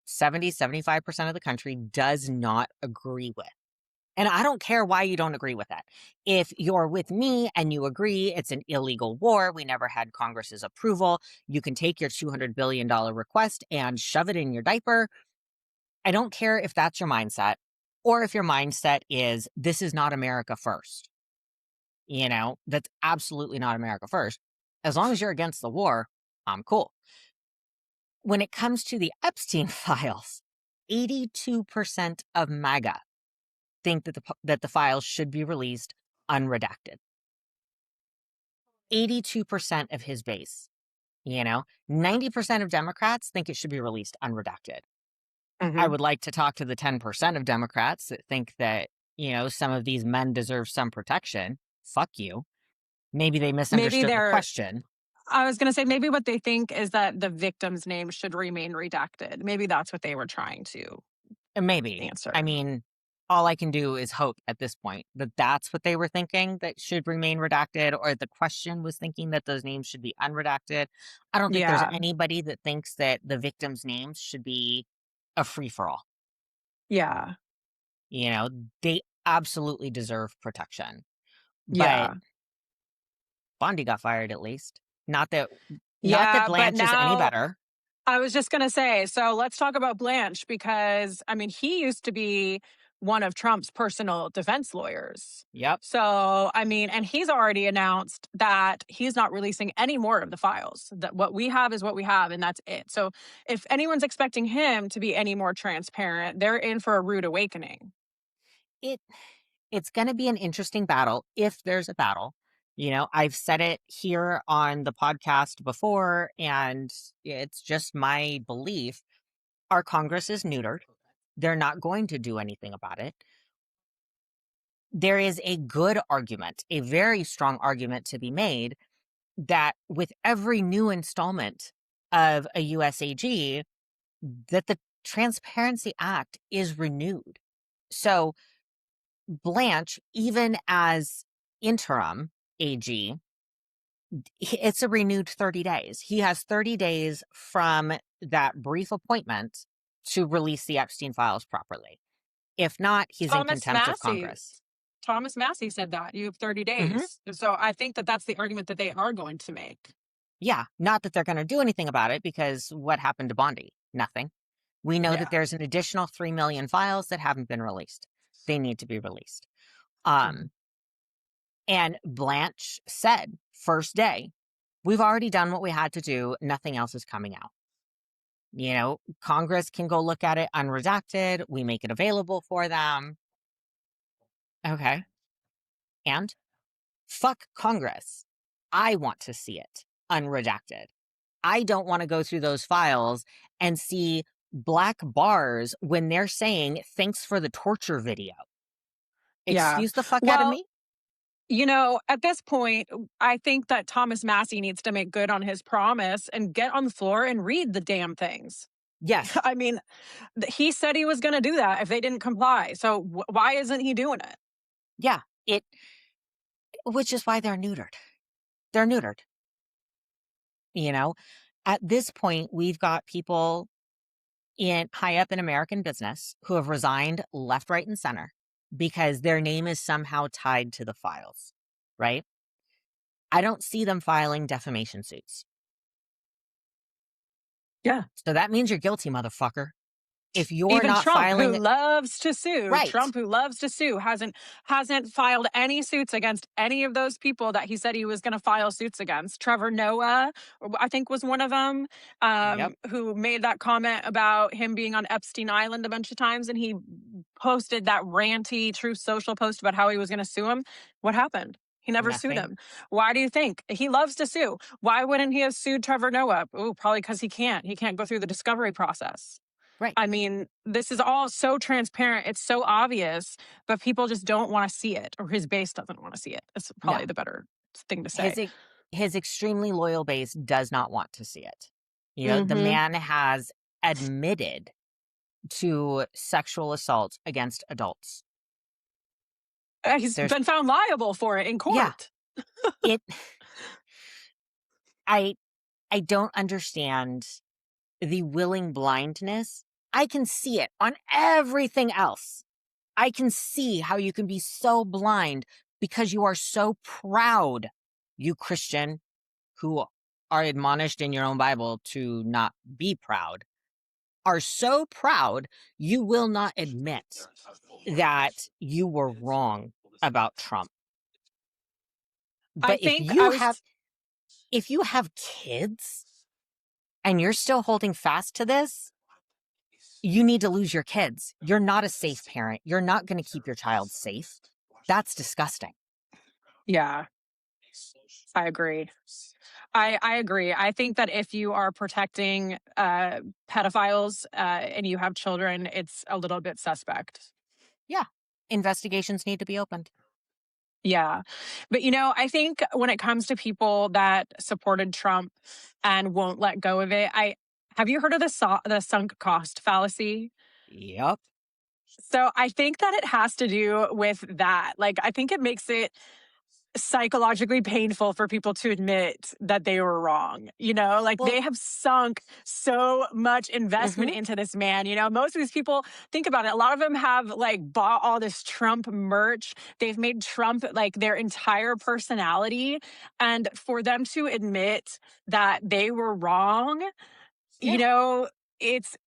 75% of the country does not agree with. And I don't care why you don't agree with that. If you're with me and you agree it's an illegal war, we never had Congress's approval, you can take your $200 billion request and shove it in your diaper. I don't care if that's your mindset or if your mindset is this is not America first. That's absolutely not America first. As long as you're against the war, I'm cool. When it comes to the Epstein files, 82% of MAGA think that the files should be released unredacted. 82% of his base, 90% of Democrats think it should be released unredacted. I Mhm. would like to talk to the 10% of Democrats that think that, some of these men deserve some protection. Fuck you. Maybe they Maybe misunderstood the they're question. I was going to say, maybe what they think is that the victim's name should remain redacted. Maybe that's what they were trying to Maybe. I answer. mean, all I can do is hope at this point that that's what they were thinking, that should remain redacted, or the question was thinking that those names should be unredacted. I don't think there's Yeah. anybody that thinks that the victims' names should be a free for all. Yeah. They absolutely deserve protection. But Yeah. Bondi got fired at least. Not that Yeah. But Blanche is any now better. I was just going to say, so let's talk about Blanche because, I mean, he used to be one of Trump's personal defense lawyers. Yep. So, I mean, and he's already announced that he's not releasing any more of the files, that what we have is what we have, and that's it. So, if anyone's expecting him to be any more transparent, they're in for a rude awakening. It it's going to be an interesting battle if there's a battle. I've said it here on the podcast before, and it's just my belief. Our Congress is neutered. They're not going to do anything about it. There is a good argument, a very strong argument to be made that with every new installment of a USAG, that the Transparency Act is renewed. So Blanche, even as interim AG, it's a renewed 30 days. He has 30 days from that brief appointment to release the Epstein files properly. If not, he's in Thomas contempt of Massey. Congress. Thomas Massey said that you have 30 Hmm. days. So I think that that's the argument that they are going to make. Yeah, not that they're going to do anything about it because what happened to Bondi? Nothing. We know that Yeah. there's an additional 3 million files that haven't been released. They need to be released. Mhm. And Blanche said, first day, we've already done what we had to do. Nothing else is coming out. Congress can go look at it unredacted. We make it available for them. Okay. And fuck Congress. I want to see it unredacted. I don't want to go through those files and see black bars when they're saying, thanks for the torture video. Yeah. Excuse the fuck out of Well, me? at this point, I think that Thomas Massey needs to make good on his promise and get on the floor and read the damn things. Yes. I mean, he said he was going to do that if they didn't comply. So why isn't he doing it? Yeah. Which is why they're neutered. They're neutered. At this point, we've got people high up in American business who have resigned left, right, and center. because their name is somehow tied to the files, right? I don't see them filing defamation suits. Yeah. So that means you're guilty, motherfucker. If you're Even not Trump, who filing, loves to sue, right. hasn't filed any suits against any of those people that he said he was going to file suits against. Trevor Noah, I think, was one of them, Yep. who made that comment about him being on Epstein Island a bunch of times, and he posted that ranty Truth Social post about how he was going to sue him. What happened? He never sued Nothing. him. Why do you think? He loves to sue. Why wouldn't he have sued Trevor Noah? Oh, probably because he can't. He can't go through the discovery process. Right. I mean, this is all so transparent. It's so obvious, but people just don't want to see it, or his base doesn't want to see it. That's probably No. the better thing to His say. his extremely loyal base does not want to see it. The Hmm. man has admitted to sexual assault against adults. He's There's been found liable for it in yeah, court. it I I don't understand the willing blindness. I can see it on everything else. I can see how you can be so blind because you are so proud, you Christian, who are admonished in your own Bible to not be proud, are so proud you will not admit that you were wrong about Trump. I But if think I you have was, if you have kids and you're still holding fast to this, you need to lose your kids. You're not a safe parent. You're not going to keep your child safe. That's disgusting. yeah, I agree. I agree. I think that if you are protecting pedophiles and you have children, it's a little bit suspect. Yeah. Investigations need to be opened. Yeah. But, I think when it comes to people that supported Trump and won't let go of it, have you heard of the sunk cost fallacy? Yep. So I think that it has to do with that. Like, I think it makes it psychologically painful for people to admit that they were wrong. Like, Well, they have sunk so much investment mhm. into this man. Most of these people, think about it, a lot of them have like bought all this Trump merch. They've made Trump like their entire personality. And for them to admit that they were wrong, you Yeah. know, it's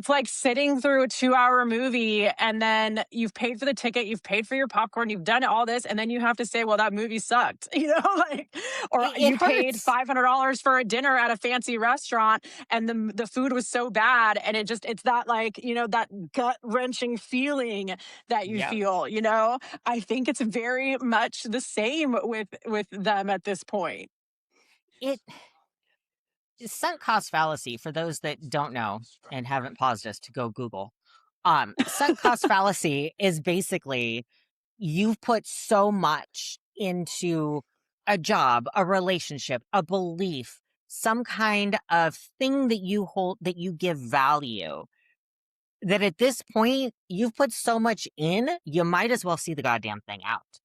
like sitting through a 2-hour movie, and then you've paid for the ticket, you've paid for your popcorn, you've done all this, and then you have to say, well, that movie sucked, like, or It you paid hurts. $500 for a dinner at a fancy restaurant, and the food was so bad, and it's that, like, that gut wrenching feeling that you Yep. feel. I think it's very much the same with them at this point. It sunk cost fallacy, for those that don't know and haven't paused us to go Google. Sunk cost fallacy is basically you've put so much into a job, a relationship, a belief, some kind of thing that you hold, that you give value, that at this point you've put so much in, you might as well see the goddamn thing out.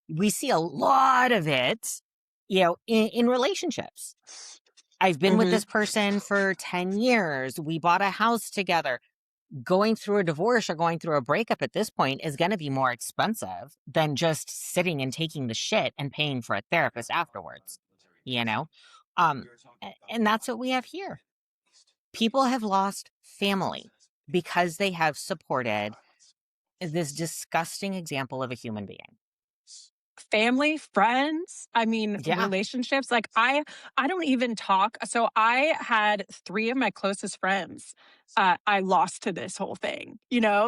We see a lot of it, in relationships. I've been with Hmm. this person for 10 years. We bought a house together. Going through a divorce or going through a breakup at this point is going to be more expensive than just sitting and taking the shit and paying for a therapist afterwards, you know? Um, and that's what we have here. People have lost family because they have supported this disgusting example of a human being. Family, friends, I mean, Yeah. relationships. Like, I don't even talk. So I had 3 of my closest friends I lost to this whole thing.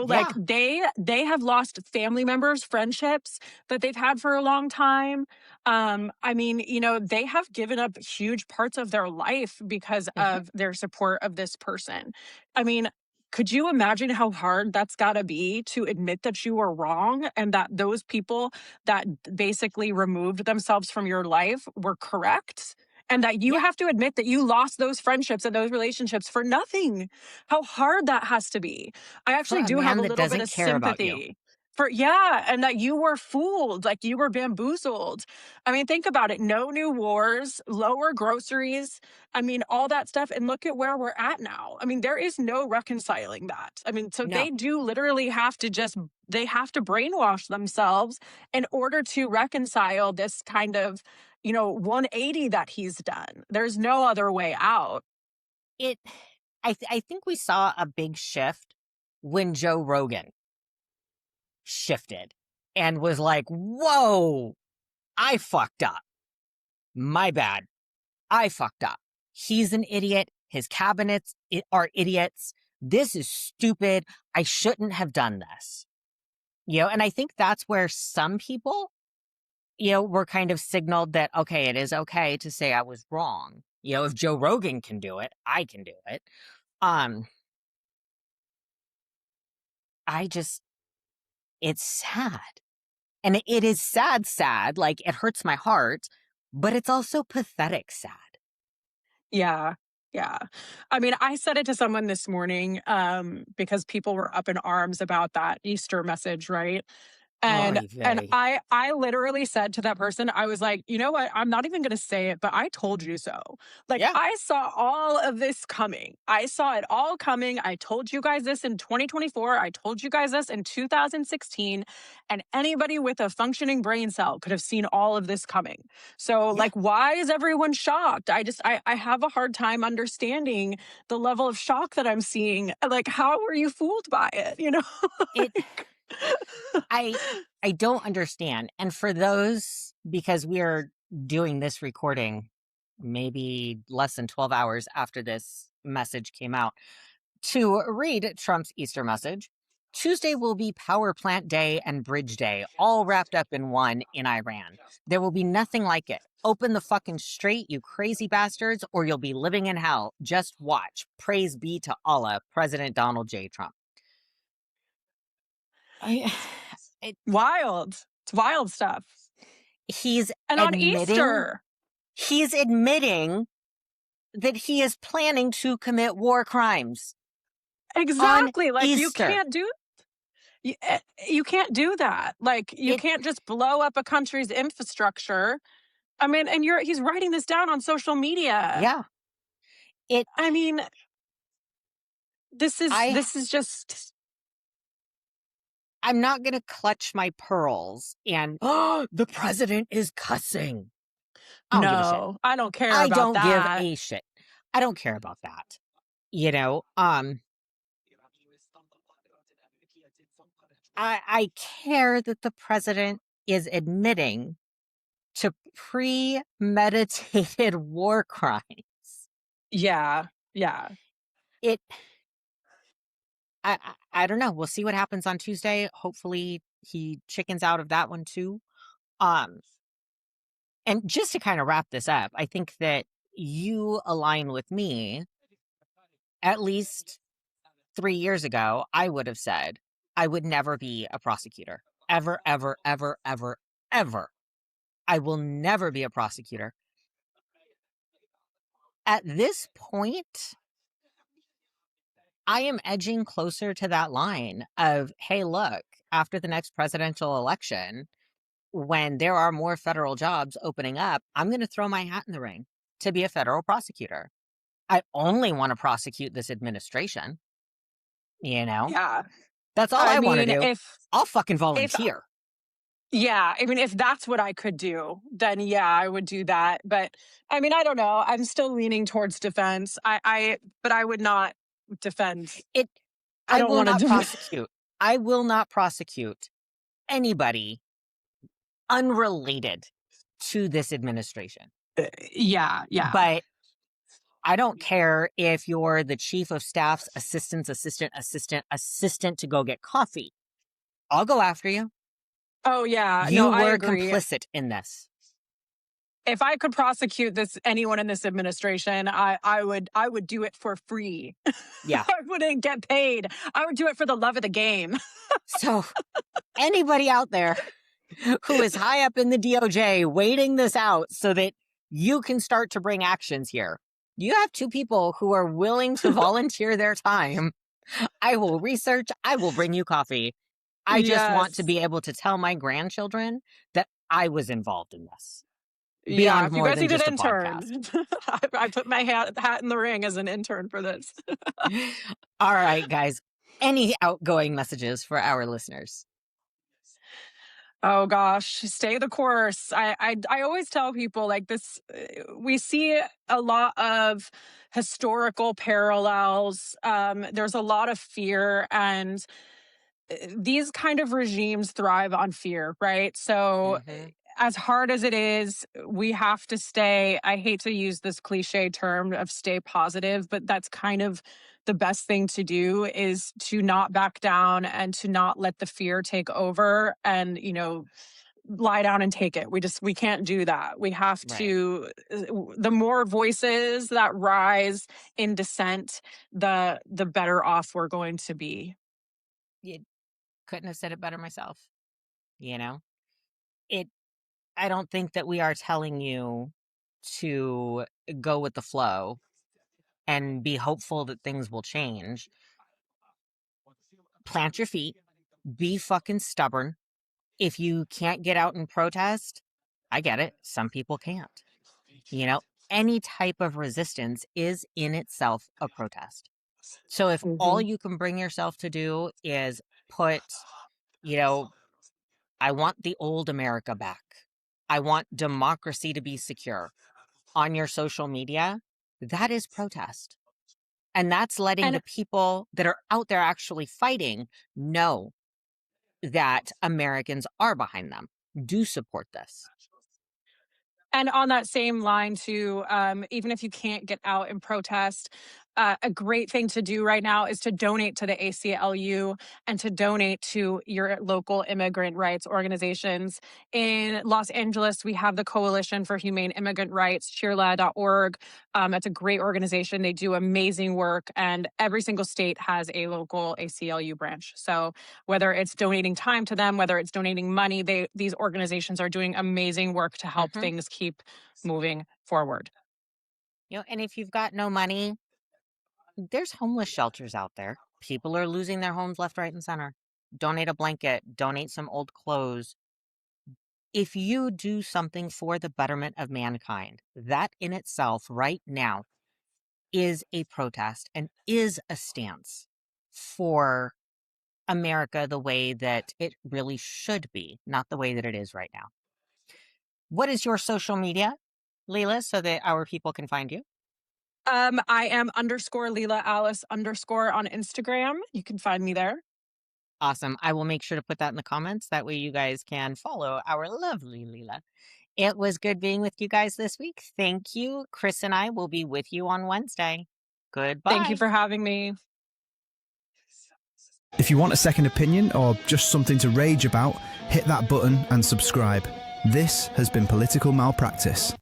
Like, Yeah. they have lost family members, friendships that they've had for a long time. I mean, they have given up huge parts of their life because Hmm. of their support of this person. I mean, could you imagine how hard that's got to be to admit that you were wrong, and that those people that basically removed themselves from your life were correct? And that you Yeah. have to admit that you lost those friendships and those relationships for nothing. How hard that has to be. I For actually a do have man a that little bit doesn't of care about you. sympathy. And that you were fooled, like you were bamboozled. I mean, think about it. No new wars, lower groceries. I mean, all that stuff. And look at where we're at now. I mean, there is no reconciling that. I mean, so No, they do literally have to they have to brainwash themselves in order to reconcile this kind of, 180 that he's done. There's no other way out. it. I think we saw a big shift when Joe Rogan shifted and was like, "Whoa, I fucked up. My bad. I fucked up. He's an idiot. His cabinets are idiots. This is stupid. I shouldn't have done this." And I think that's where some people, were kind of signaled that, okay, it is okay to say I was wrong. If Joe Rogan can do it, I can do it. It's sad. And it is sad. Like, it hurts my heart, but it's also pathetic sad. Yeah. Yeah. I mean, I said it to someone this morning because people were up in arms about that Easter message, right? And Oy and vey. I literally said to that person, I was like, "You know what? I'm not even going to say it, but I told you so." Like, Yeah. I saw all of this coming. I saw it all coming. I told you guys this in 2024. I told you guys this in 2016, and anybody with a functioning brain cell could have seen all of this coming. So, Yeah. like, why is everyone shocked? I have a hard time understanding the level of shock that I'm seeing. Like, how were you fooled by it, It Like, I I don't understand. And for those, because we are doing this recording maybe less than 12 hours after this message came out, to read Trump's Easter message, Tuesday will be Power Plant Day and Bridge Day, all wrapped up in one in Iran. There will be nothing like it. Open the fucking straight, you crazy bastards, or you'll be living in hell. Just watch. Praise be to Allah, President Donald J. Trump. I, it, wild. It's wild stuff. he's And on admitting Easter, he's admitting that he is planning to commit war crimes on exactly. Like Easter. you, eh, you can't do that. Like you It can't just blow up a country's infrastructure. I mean, and he's writing this down on social media. yeah. It I mean, I this is just I'm not going to clutch my pearls and, oh, the president is cussing. I don't give a shit. no. I don't care I about don't give that. a shit. I don't care about that. I care that the president is admitting to premeditated war crimes. Yeah. Yeah. It I don't know. We'll see what happens on Tuesday. Hopefully he chickens out of that one too. Um and just to kind of wrap this up, I think that you align with me. At least 3 years ago, I would have said I would never be a prosecutor. Ever, ever, ever, ever, ever. I will never be a prosecutor. At this point, I am edging closer to that line of, hey, look, after the next presidential election, when there are more federal jobs opening up, I'm going to throw my hat in the ring to be a federal prosecutor. I only want to prosecute this administration. Yeah. That's all I I want to mean, do. I'll fucking if volunteer. yeah, I mean, if that's what I could do, then yeah, I would do that. But I mean, I don't know. I'm still leaning towards defense. But I would not defend. It. I I don't will want to not do. prosecute. I will not prosecute anybody unrelated to this administration. Yeah, yeah. But I don't care if you're the chief of staff's assistant to go get coffee. I'll go after you. Oh yeah, no, You I were agree. complicit in this. If I could prosecute anyone in this administration, I would do it for free. Yeah. I wouldn't get paid. I would do it for the love of the game. So anybody out there who is high up in the DOJ waiting this out so that you can start to bring actions here, you have 2 people who are willing to volunteer their time. I will research. I will bring you coffee. I just want to Yes. be able to tell my grandchildren that I was involved in this Yeah, beyond if you more guys than need an just a podcast. intern, I put my hat in the ring as an intern for this. All right, guys. Any outgoing messages for our listeners? Oh gosh, stay the course. I always tell people like this. We see a lot of historical parallels. There's a lot of fear, and these kind of regimes thrive on fear, right? So, Mm-hmm. as hard as it is, we have to stay. I hate to use this cliche term of stay positive, but that's kind of the best thing to do is to not back down and to not let the fear take over and, lie down and take it. We can't do that. We have Right. to the more voices that rise in dissent, the better off we're going to be. You couldn't have said it better myself. You know, it, I don't think that we are telling you to go with the flow and be hopeful that things will change. Plant your feet, be fucking stubborn. If you can't get out and protest, I get it. Some people can't. You know, any type of resistance is in itself a protest. So if all Mhm. you can bring yourself to do is put, you know, I want the old America back, I want democracy to be secure on your social media, that is protest. And that's letting And the people that are out there actually fighting know that Americans are behind them, do support this. And on that same line, too, even if you can't get out and protest, a great thing to do right now is to donate to the ACLU and to donate to your local immigrant rights organizations. In Los Angeles, we have the Coalition for Humane Immigrant Rights, cheerla.org. It's a great organization. They do amazing work, and every single state has a local ACLU branch. So whether it's donating time to them, whether it's donating money, these organizations are doing amazing work to help Hmm. things keep moving forward. And if you've got no money, there's homeless shelters out there. People are losing their homes left, right, and center. Donate a blanket, donate some old clothes. If you do something for the betterment of mankind, that in itself, right now, is a protest and is a stance for America the way that it really should be, not the way that it is right now. What is your social media, Leila, so that our people can find you? I am underscore Leela Alice underscore on Instagram. You can find me there. Awesome. I will make sure to put that in the comments. That way you guys can follow our lovely Leila. It was good being with you guys this week. Thank you. Chris and I will be with you on Wednesday. Thank you Goodbye. for having me. If you want a second opinion or just something to rage about, hit that button and subscribe. This has been Political Malpractice.